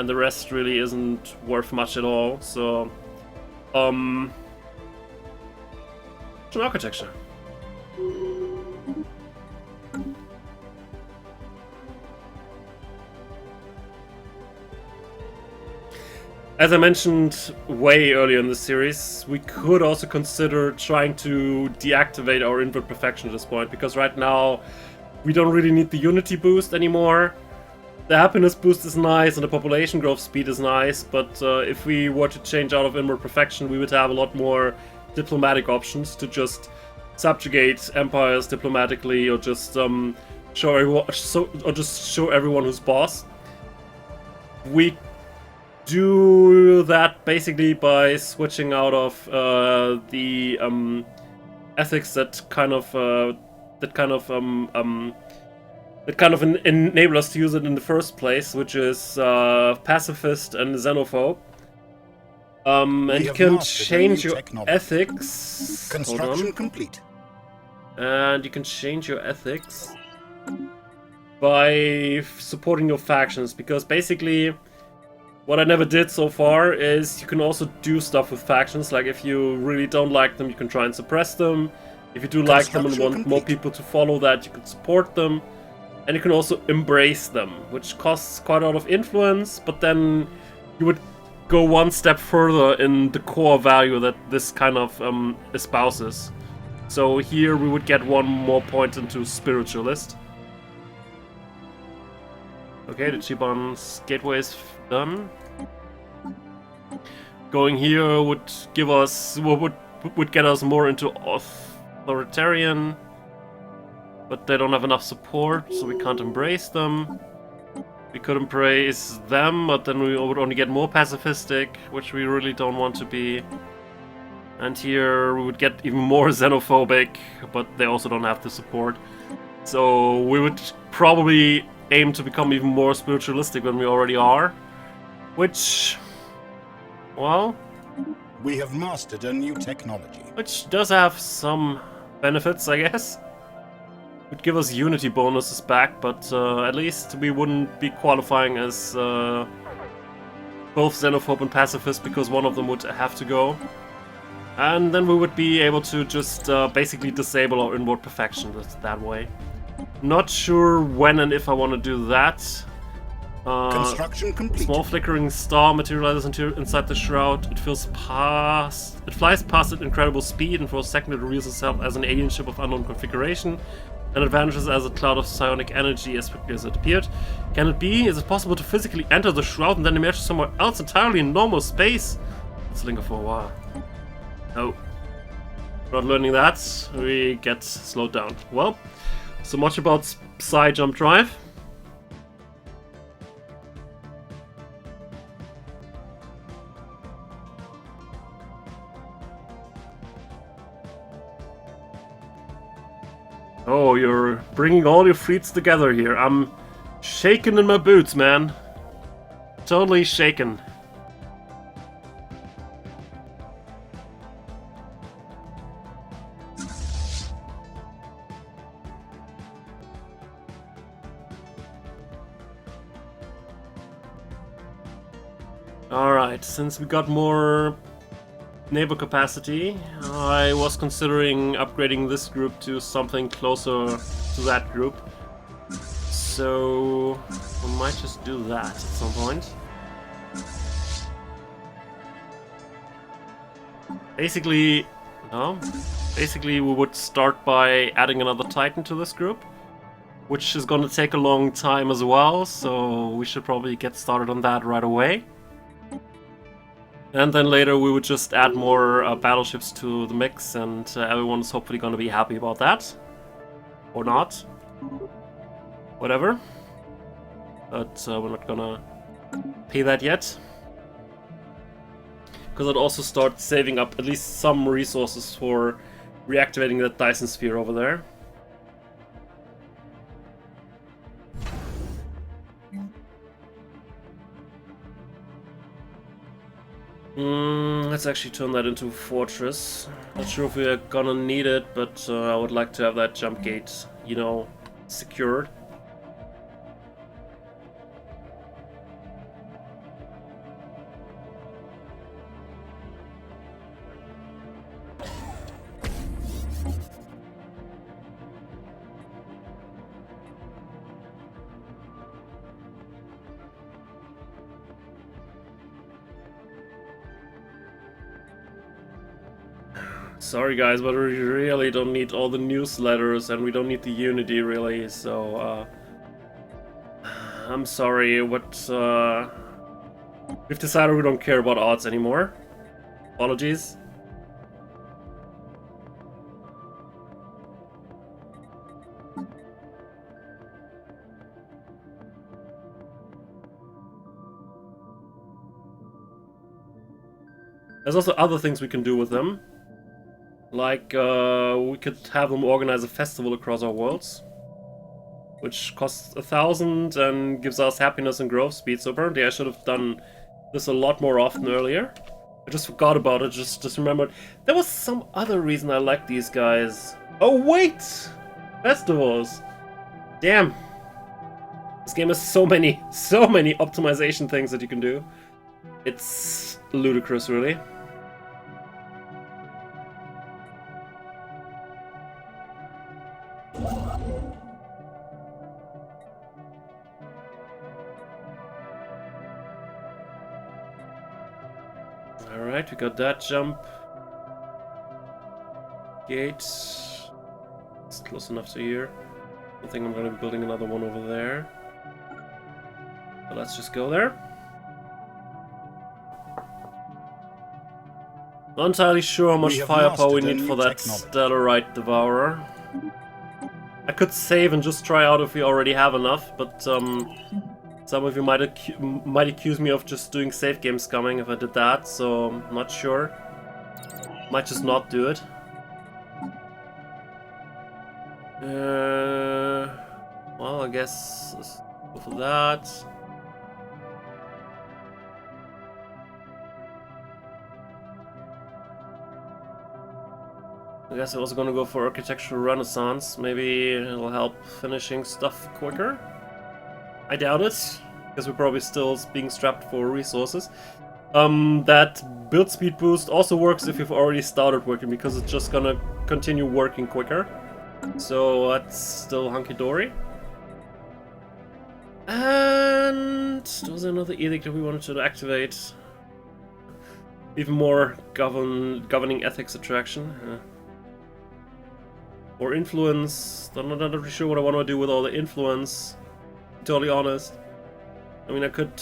S1: and the rest really isn't worth much at all. So, an architecture. As I mentioned way earlier in the series, we could also consider trying to deactivate our inward perfection at this point, because right now we don't really need the unity boost anymore. The happiness boost is nice and the population growth speed is nice, but if we were to change out of inward perfection, we would have a lot more diplomatic options to just subjugate empires diplomatically, or just show everyone who's boss. We do that basically by switching out of the ethics that kind of enable us to use it in the first place, which is pacifist and xenophobe. And you can change your ethics.
S2: Construction complete.
S1: And you can change your ethics by supporting your factions, because basically what I never did so far is you can also do stuff with factions. Like if you really don't like them, you can try and suppress them. If you do like them and want more people to follow that, you can support them. And you can also embrace them, which costs quite a lot of influence, but then you would go one step further in the core value that this kind of espouses. So here we would get one more point into spiritualist. Okay, the Chiban's gateway is done. Going here would give us would get us more into authoritarian, but they don't have enough support, so we can't embrace them. We could embrace them, but then we would only get more pacifistic, which we really don't want to be. And here we would get even more xenophobic, but they also don't have the support. So we would probably aim to become even more spiritualistic than we already are. Which, well,
S2: we have mastered a new technology.
S1: Which does have some benefits, I guess. Would give us unity bonuses back, but at least we wouldn't be qualifying as both xenophobe and pacifist, because one of them would have to go. And then we would be able to just basically disable our inward perfection that way. Not sure when and if I want to do that.
S2: Construction complete.
S1: Small flickering star materializes inside the shroud. It flies past at incredible speed, and for a second it reveals itself as an alien ship of unknown configuration, and it vanishes as a cloud of psionic energy as quickly as it appeared. Can it be? Is it possible to physically enter the shroud and then emerge somewhere else entirely in normal space? Let's linger for a while. No. Not learning that, we get slowed down. Well, so much about Psi Jump Drive. Oh, you're bringing all your fleets together here. I'm shaking in my boots, man. Totally shaken. Alright, since we got more naval capacity, I was considering upgrading this group to something closer to that group. So we might just do that at some point. Basically, we would start by adding another Titan to this group, which is gonna take a long time as well, so we should probably get started on that right away. And then later we would just add more battleships to the mix, and everyone's hopefully going to be happy about that. Or not. Whatever. But we're not gonna pay that yet. Because I'd also start saving up at least some resources for reactivating that Dyson sphere over there. Let's actually turn that into a fortress. Not sure if we're gonna need it, but I would like to have that jump gate, you know, secured. Sorry guys, but we really don't need all the newsletters and we don't need the Unity really, so I'm sorry, we've decided we don't care about odds anymore. Apologies. There's also other things we can do with them. Like, we could have them organize a festival across our worlds. Which costs 1,000 and gives us happiness and growth speed. So apparently I should have done this a lot more often earlier. I just forgot about it, just remembered. There was some other reason I like these guys. Oh wait! Festivals! Damn! This game has so many optimization things that you can do. It's ludicrous, really. Alright, we got that jump. Gate. It's close enough to here. I think I'm going to be building another one over there. But let's just go there. Not entirely sure how much firepower we need for that Stellaris Devourer. I could save and just try out if we already have enough, but some of you might accuse me of just doing save game scumming if I did that, so I'm not sure. Might just not do it. Well, I guess let's go for that. I guess I was gonna go for Architectural Renaissance. Maybe it'll help finishing stuff quicker. I doubt it, because we're probably still being strapped for resources. That build speed boost also works if you've already started working, because it's just gonna continue working quicker. So that's still hunky-dory. And there was another edict that we wanted to activate. Even more governing ethics attraction. Or influence. I'm not really sure what I want to do with all the influence. Totally honest. I mean, I could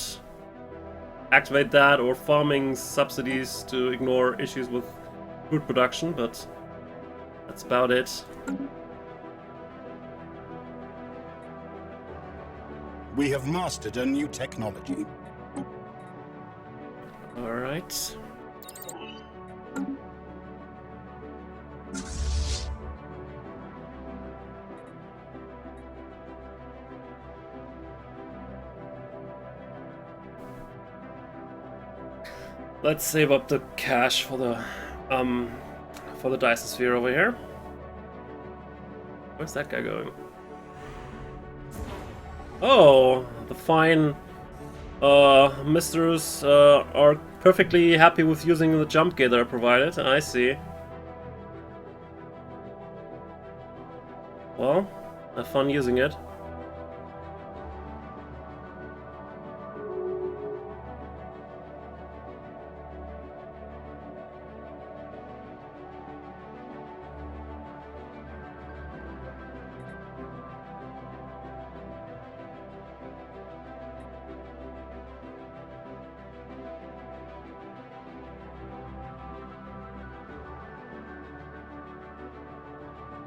S1: activate that or farming subsidies to ignore issues with food production, but that's about it.
S2: We have mastered a new technology.
S1: All right. Let's save up the cash for the Dyson-sphere over here. Where's that guy going? Oh, the fine misters are perfectly happy with using the jump gate that I provided. I see. Well, have fun using it.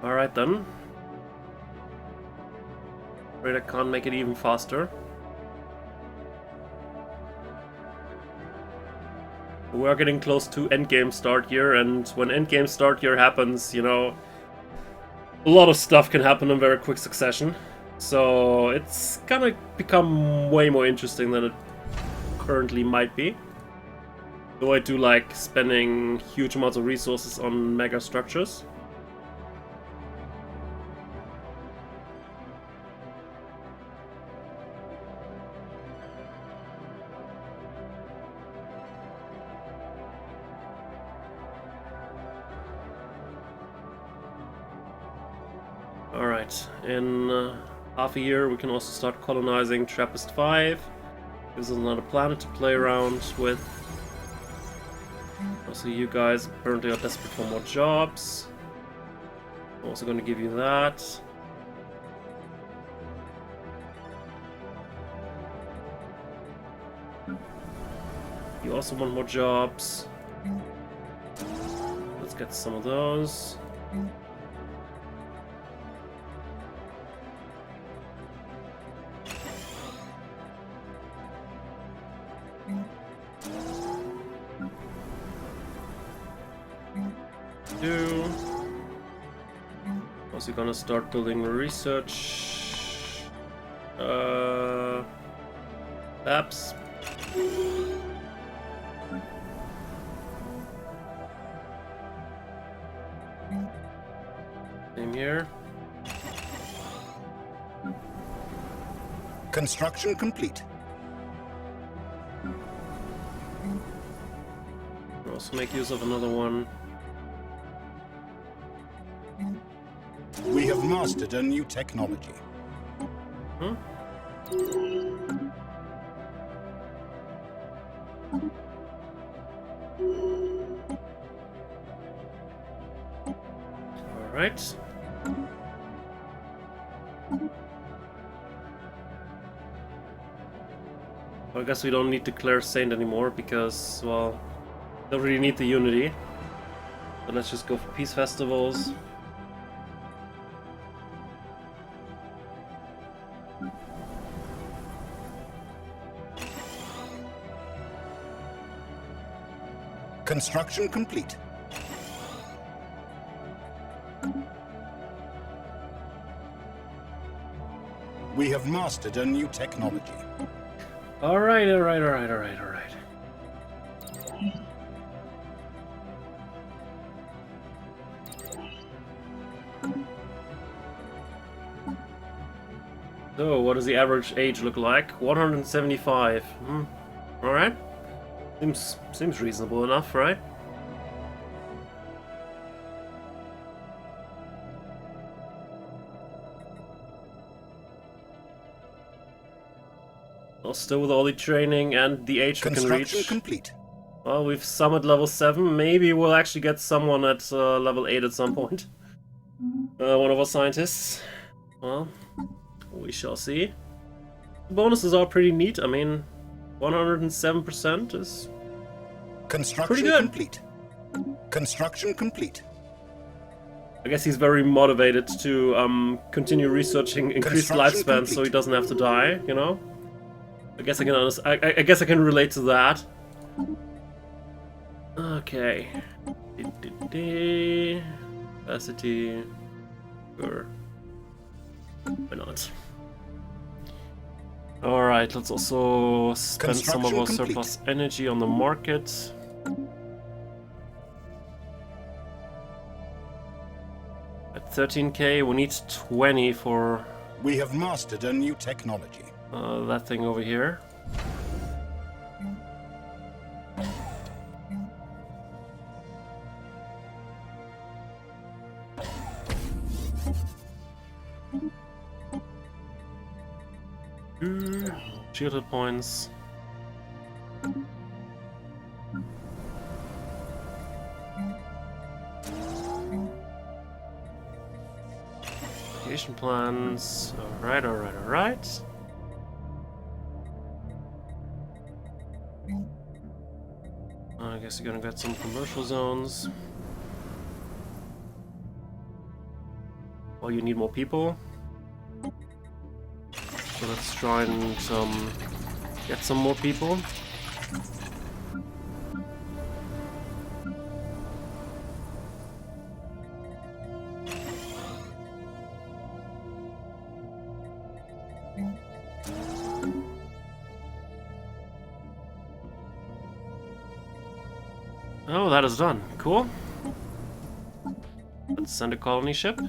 S1: Alright then. Afraid I can't make it even faster. We're getting close to endgame start here, and when endgame start here happens, you know, a lot of stuff can happen in very quick succession. So it's gonna become way more interesting than it currently might be. Though I do like spending huge amounts of resources on megastructures. Alright, in half a year we can also start colonizing Trappist 5. Gives us another planet to play around with. Also, you guys apparently are desperate for more jobs. I'm also going to give you that. You also want more jobs. Let's get some of those. Also gonna start building research labs. Same here.
S2: Construction complete.
S1: We'll also make use of another one.
S2: We have mastered a new technology.
S1: Huh? All right. Well, I guess we don't need declare Saint anymore because, well, don't really need the unity. So let's just go for peace festivals.
S2: Construction complete. We have mastered a new technology.
S1: Alright. So, what does the average age look like? 175. Alright. Seems reasonable enough, right? Well, still with all the training and the age we can reach.
S2: Construction complete.
S1: Well, we've summoned level 7. Maybe we'll actually get someone at level 8 at some point. One of our scientists. Well, we shall see. The bonuses are pretty neat. I mean, 107% is
S2: Construction
S1: pretty good.
S2: complete. Construction complete.
S1: I guess he's very motivated to continue researching increased
S2: Construction
S1: lifespan so he
S2: complete.
S1: doesn't have to die, you know? I guess I can I guess I can relate to that. Okay. Capacity. Sure. Why not? Alright, let's also spend some of our
S2: Construction
S1: surplus energy on the market. At 13k, we need 20 for
S2: We have mastered a new technology.
S1: that thing over here. Shielded points. Vacation plans. Alright. I guess you're gonna get some commercial zones. Well, you need more people. So let's try and get some more people. Oh, that is done. Cool. Let's send a colony ship.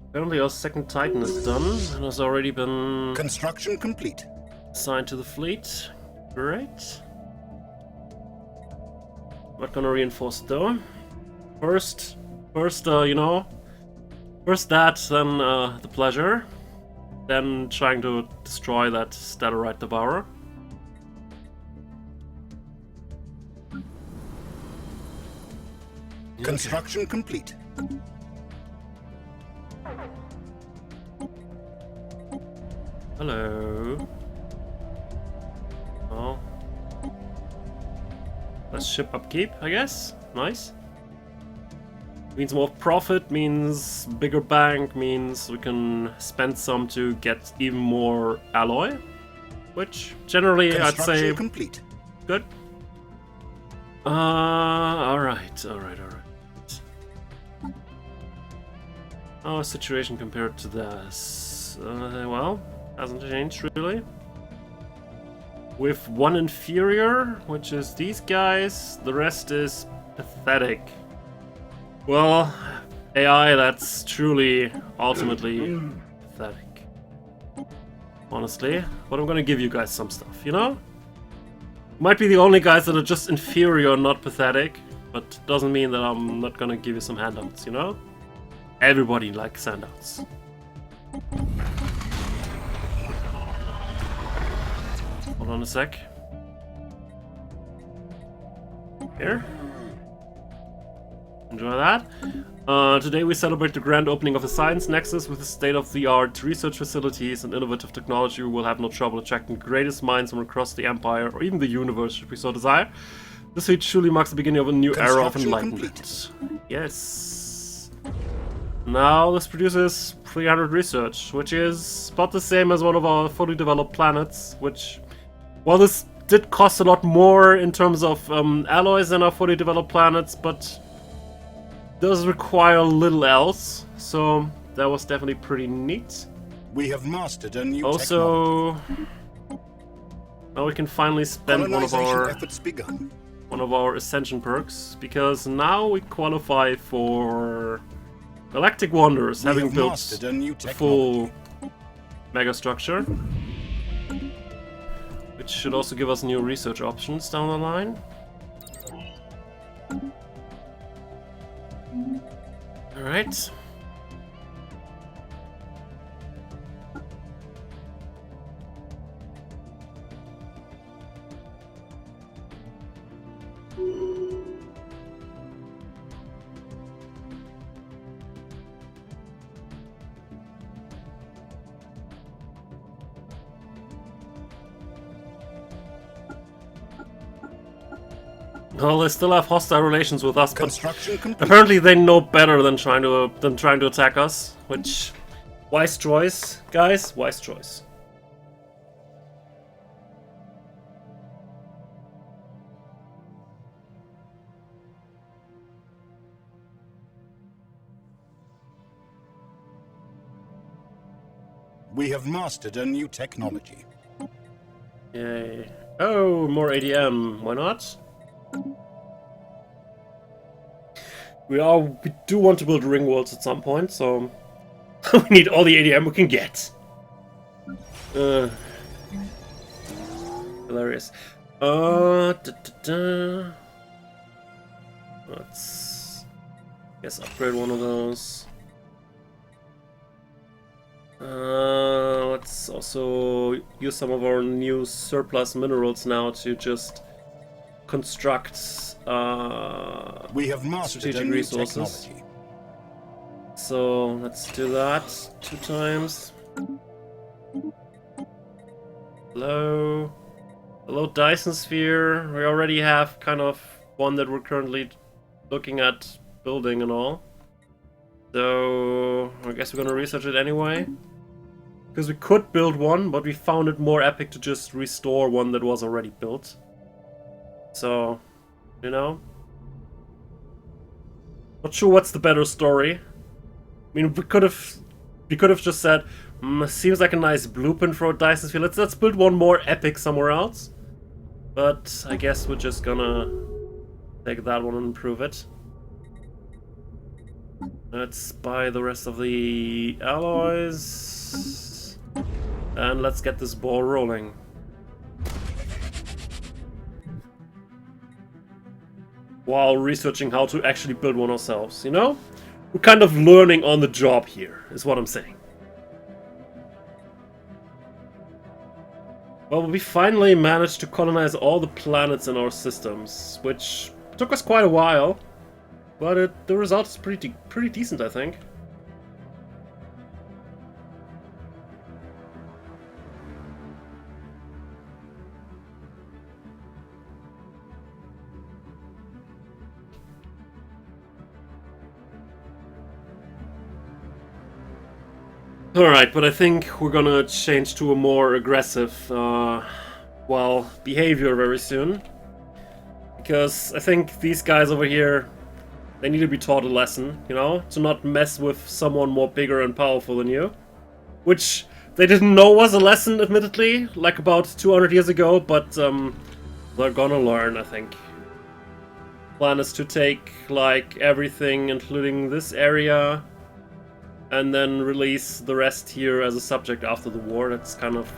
S1: Apparently our second Titan is done and has already been
S2: Construction complete.
S1: assigned to the fleet. Great. Not gonna reinforce it though. First, you know, First that, then the pleasure, then trying to destroy that Stellarite Devourer.
S2: Construction complete.
S1: Hello. Oh. Less ship upkeep, I guess. Nice. Means more profit, means bigger bank, means we can spend some to get even more alloy. Which, generally, I'd say...
S2: complete.
S1: Good. Alright. Our situation compared to this... well, hasn't changed, really. With one inferior, which is these guys, the rest is pathetic. Well, AI, that's truly, ultimately pathetic. Honestly. But I'm gonna give you guys some stuff, you know? Might be the only guys that are just inferior, not pathetic. But doesn't mean that I'm not gonna give you some handouts, you know? Everybody likes handouts. Hold on a sec. Here. Enjoy that. Today we celebrate the grand opening of the Science Nexus with the state-of-the-art research facilities and innovative technology. We will have no trouble attracting the greatest minds from across the Empire or even the universe, should we so desire. This week truly marks the beginning of a new era of enlightenment. Yes. Now this produces 300 research, which is about the same as one of our fully developed planets, which, well, this did cost a lot more in terms of alloys than our fully developed planets, but does require little else, so that was definitely pretty neat.
S2: We have mastered a new
S1: also, now we can finally spend one of our Ascension perks, because now we qualify for Galactic Wonders, having built a full megastructure, which should also give us new research options down the line. Alright. Well, they still have hostile relations with us, but apparently they know better than trying to attack us. Which, wise choice, guys. Wise choice.
S2: We have mastered a new technology.
S1: Yay! Oh, more ADM. Why not? We do want to build ring worlds at some point, so we need all the ADM we can get. Hilarious. Let's upgrade one of those. Let's also use some of our new surplus minerals now to just construct
S2: we have mastered
S1: strategic resources.
S2: Technology.
S1: So let's do that 2 times. Hello. Hello, Dyson Sphere. We already have kind of one that we're currently looking at building and all. So I guess we're gonna research it anyway. Because we could build one, but we found it more epic to just restore one that was already built. So, you know. Not sure what's the better story. I mean, we could have just said, seems like a nice blueprint for a Dyson Sphere. Let's build one more epic somewhere else. But I guess we're just gonna take that one and improve it. Let's buy the rest of the alloys. And let's get this ball rolling. While researching how to actually build one ourselves, you know? We're kind of learning on the job here, is what I'm saying. Well, we finally managed to colonize all the planets in our systems, which took us quite a while, but the result is pretty decent, I think. Alright, but I think we're gonna change to a more aggressive, behavior very soon. Because I think these guys over here, they need to be taught a lesson, you know? To not mess with someone more bigger and powerful than you. Which they didn't know was a lesson, admittedly, like about 200 years ago, but they're gonna learn, I think. Plan is to take, like, everything, including this area, and then release the rest here as a subject after the war. That's kind of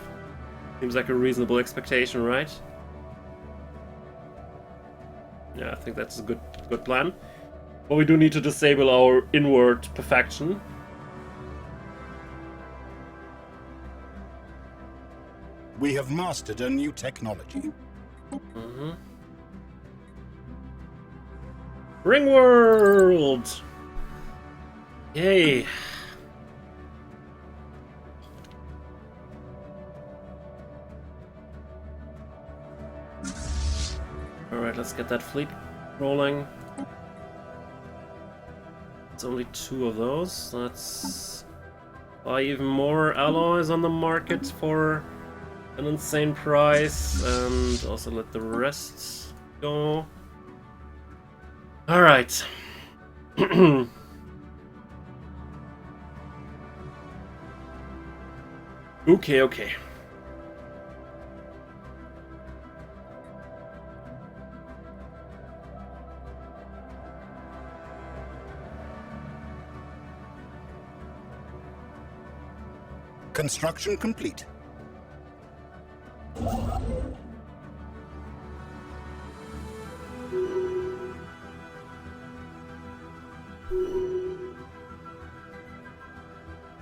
S1: seems like a reasonable expectation, right? Yeah, I think that's a good plan. But we do need to disable our inward perfection.
S2: We have mastered a new technology.
S1: Ringworld! Yay! Alright, let's get that fleet rolling. It's only 2 of those. Let's buy even more alloys on the market for an insane price, and also let the rest go. Alright. Okay.
S2: Construction complete.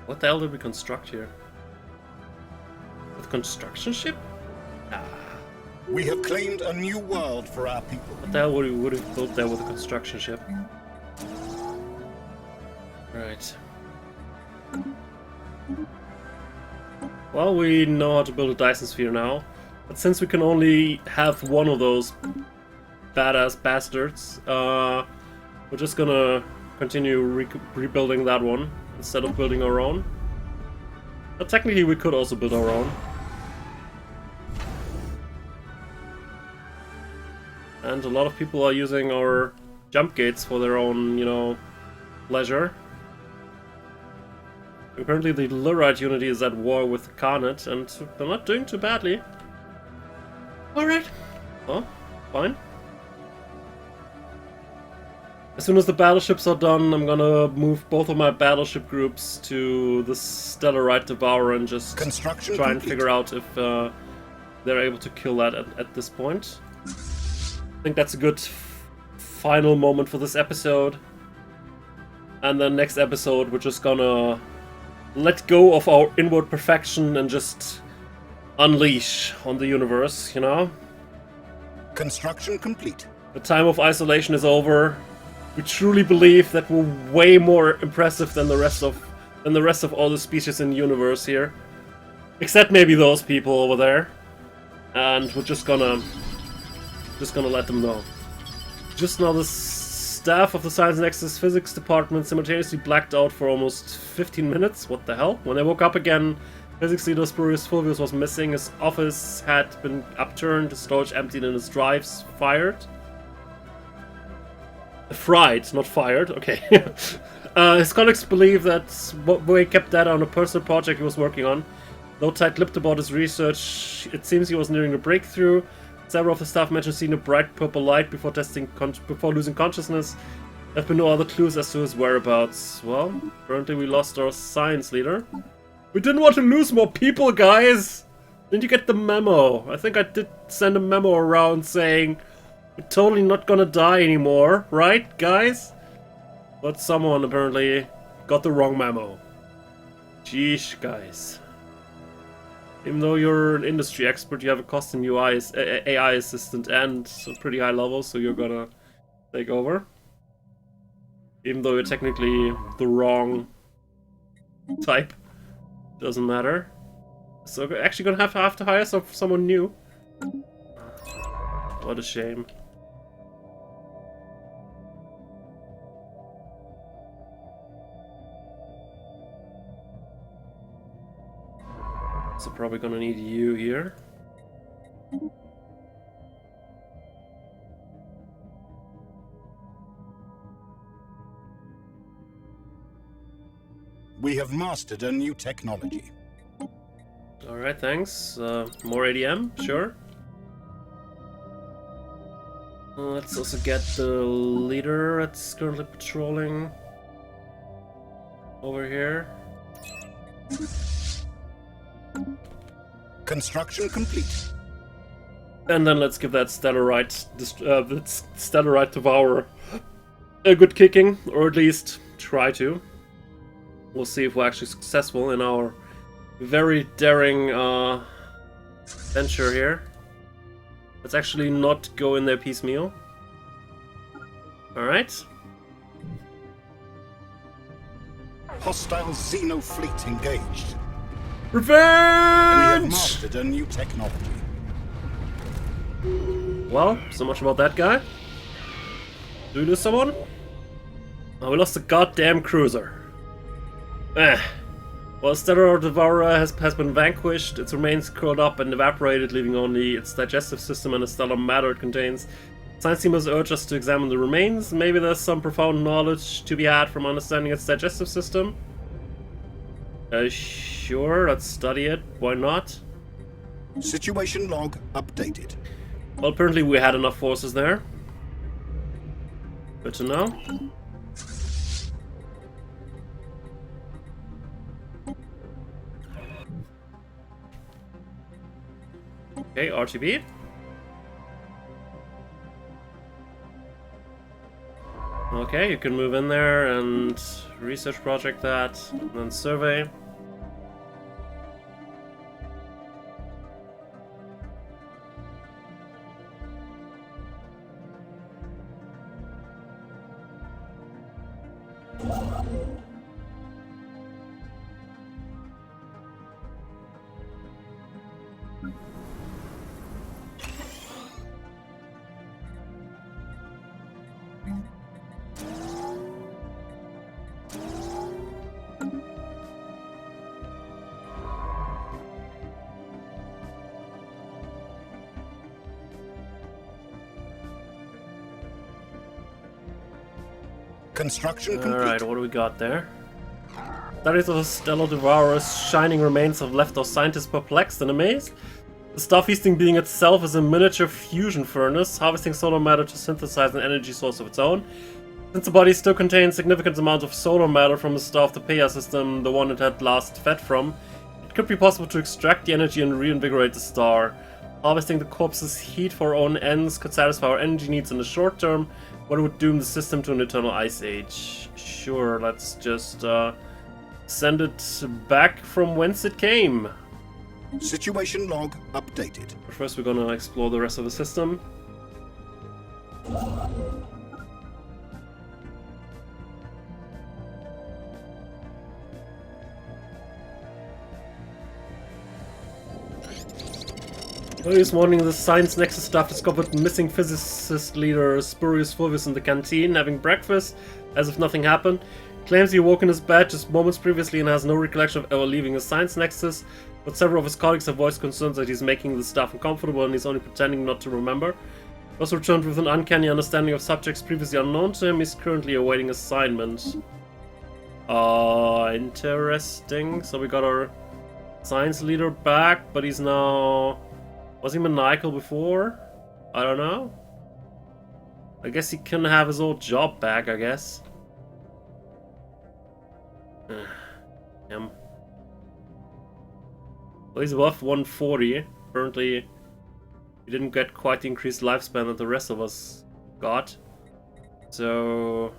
S1: What the hell did we construct here? With construction ship? Ah.
S2: We have claimed a new world for our people.
S1: What the hell would have built there with a construction ship? Right. Well, we know how to build a Dyson Sphere now, but since we can only have one of those badass bastards, we're just gonna continue rebuilding that one instead of building our own. But technically we could also build our own. And a lot of people are using our jump gates for their own, you know, pleasure. Apparently the Lurite unity is at war with the Carnet, and they're not doing too badly. Alright. Oh, fine. As soon as the battleships are done, I'm gonna move both of my battleship groups to the Stellarite Devourer and just try and figure out if they're able to kill that at this point. I think that's a good final moment for this episode. And then next episode, we're just gonna let go of our inward perfection and just unleash on the universe, you know?
S2: Construction complete.
S1: The time of isolation is over. We truly believe that we're way more impressive than the rest of all the species in the universe here. Except maybe those people over there. And we're just gonna let them know. Just now the staff of the Science Nexus Physics Department simultaneously blacked out for almost 15 minutes. What the hell? When they woke up again, physics leader Spurius Fulvius was missing, his office had been upturned, his storage emptied, and his drives fired. Fried, not fired, okay. His colleagues believe that Boy kept data on a personal project he was working on. Though tight-lipped about his research, it seems he was nearing a breakthrough. Several of the staff mentioned seeing a bright purple light before losing consciousness. There have been no other clues as to his whereabouts. Well, apparently we lost our science leader. We didn't want to lose more people, guys! Didn't you get the memo? I think I did send a memo around saying we're totally not gonna die anymore, right, guys? But someone apparently got the wrong memo. Jeesh, guys. Even though you're an industry expert, you have a custom AI assistant and a pretty high level, so you're gonna take over. Even though you're technically the wrong type. Doesn't matter. So we're actually gonna have to hire someone new. What a shame. So probably gonna need you here.
S2: We have mastered a new technology.
S1: Alright, thanks. More ADM, sure. Let's also get the leader that's currently patrolling over here.
S2: Construction complete.
S1: And then let's give that Stellarite Devourer a good kicking, or at least try to. We'll see if we're actually successful in our very daring venture here. Let's actually not go in there piecemeal. Alright.
S2: Hostile Xeno fleet engaged.
S1: Revenge!
S2: We have mastered a new technology.
S1: Well, so much about that guy. Do we lose someone? Oh, we lost the goddamn cruiser. Well, Stellar Devourer has been vanquished, its remains curled up and evaporated, leaving only its digestive system and the stellar matter it contains. Science team has urged us to examine the remains. Maybe there's some profound knowledge to be had from understanding its digestive system. Sure, let's study it. Why not?
S2: Situation log updated.
S1: Well, apparently we had enough forces there. Good to know. Okay, RTB. Okay, you can move in there and research project that, and then survey.
S2: Construction complete.
S1: Alright, what do we got there? Studies of the Stellar Devourer's shining remains have left our scientists perplexed and amazed. The star feasting being itself is a miniature fusion furnace, harvesting solar matter to synthesize an energy source of its own. Since the body still contains significant amounts of solar matter from the star of the Peya system, the one it had last fed from, it could be possible to extract the energy and reinvigorate the star. Harvesting the corpse's heat for our own ends could satisfy our energy needs in the short term, but it would doom the system to an eternal ice age. Sure, let's just send it back from whence it came.
S2: Situation log updated.
S1: But first we're gonna explore the rest of the system. Early this morning, the Science Nexus staff discovered missing physicist leader Spurious Fulvius in the canteen, having breakfast, as if nothing happened. Claims he awoke in his bed just moments previously and has no recollection of ever leaving the Science Nexus, but several of his colleagues have voiced concerns that he's making the staff uncomfortable and he's only pretending not to remember. He also returned with an uncanny understanding of subjects previously unknown to him. He's currently awaiting assignment. Interesting. So we got our science leader back, but he's now... Was he maniacal before? I don't know. I guess he can have his old job back, I guess. Well, he's above 140. Apparently, he didn't get quite the increased lifespan that the rest of us got. So...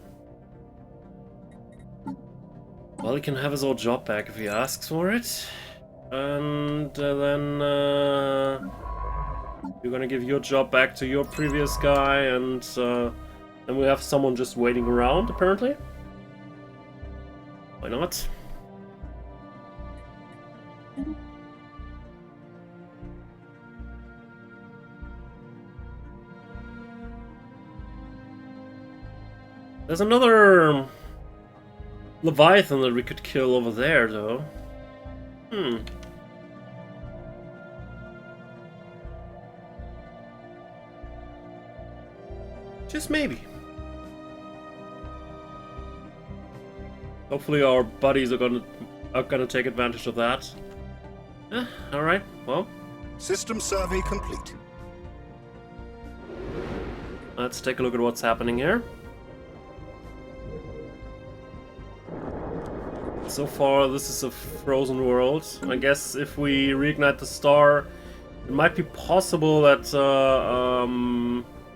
S1: Well, he can have his old job back if he asks for it. And then you're gonna give your job back to your previous guy, and then we have someone just waiting around, apparently. Why not? There's another Leviathan that we could kill over there, though. Just maybe. Hopefully our buddies are gonna take advantage of that. Alright, well.
S2: System survey complete.
S1: Let's take a look at what's happening here. So far, this is a frozen world. I guess if we reignite the star, it might be possible that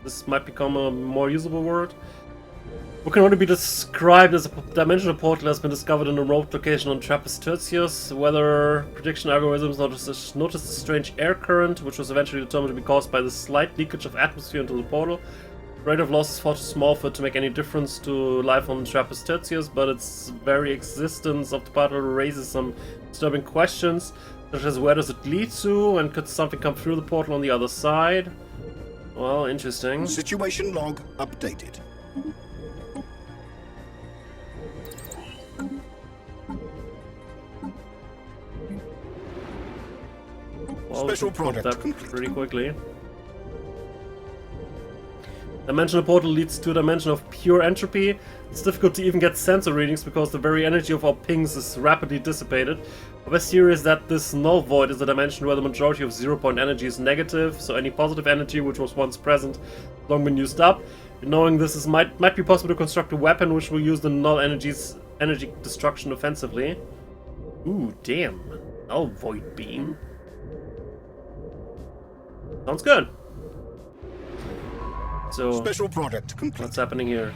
S1: this might become a more usable world. What can only be described as a dimensional portal has been discovered in a remote location on Trappist Tertius. Weather prediction algorithms noticed a strange air current, which was eventually determined to be caused by the slight leakage of atmosphere into the portal. Rate of loss is far too small for it to make any difference to life on Trappist Tertius, but its very existence of the portal raises some disturbing questions, such as where does it lead to, and could something come through the portal on the other side? Well, interesting.
S2: Situation log updated.
S1: Well,
S2: Special
S1: we can put
S2: product
S1: that
S2: complete.
S1: pretty quickly. Dimensional portal leads to a dimension of pure entropy. It's difficult to even get sensor readings because the very energy of our pings is rapidly dissipated. Our best theory is that this null void is a dimension where the majority of 0-point energy is negative, so any positive energy which was once present has long been used up. And knowing this might be possible to construct a weapon which will use the null energy destruction offensively. Ooh, damn. Null void beam. Sounds good. So,
S2: Special product complete.
S1: what's happening here?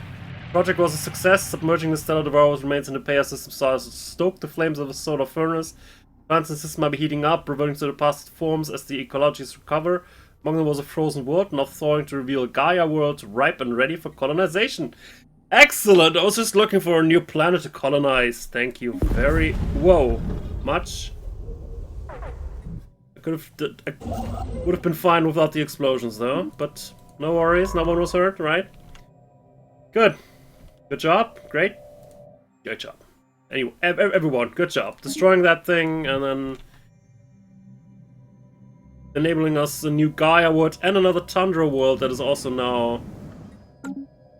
S1: Project was a success. Submerging the stellar devourers remains in the Paya system starts to stoke the flames of a solar furnace. Plants in the system might be heating up, reverting to the past forms as the ecologies recover. Among them was a frozen world, now thawing to reveal a Gaia world, ripe and ready for colonization. Excellent! I was just looking for a new planet to colonize. Thank you very... Whoa. Much? I would have been fine without the explosions, though, but... No worries, no one was hurt, right? Good. Good job. Great. Great job. Anyway, everyone, good job. Destroying that thing and then enabling us a new Gaia world and another Tundra world that is also now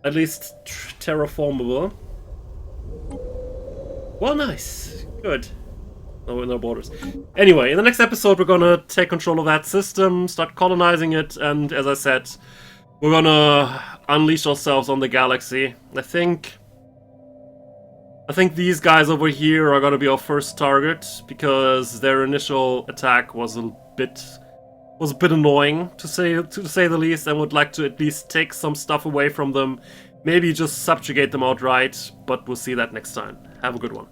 S1: at least terraformable. Well, nice. Good. No borders. Anyway, in the next episode we're gonna take control of that system, start colonizing it, and as I said, we're gonna unleash ourselves on the galaxy. I think these guys over here are gonna be our first target because their initial attack was a bit annoying to say the least, and would like to at least take some stuff away from them, maybe just subjugate them outright. But we'll see that next time. Have a good one.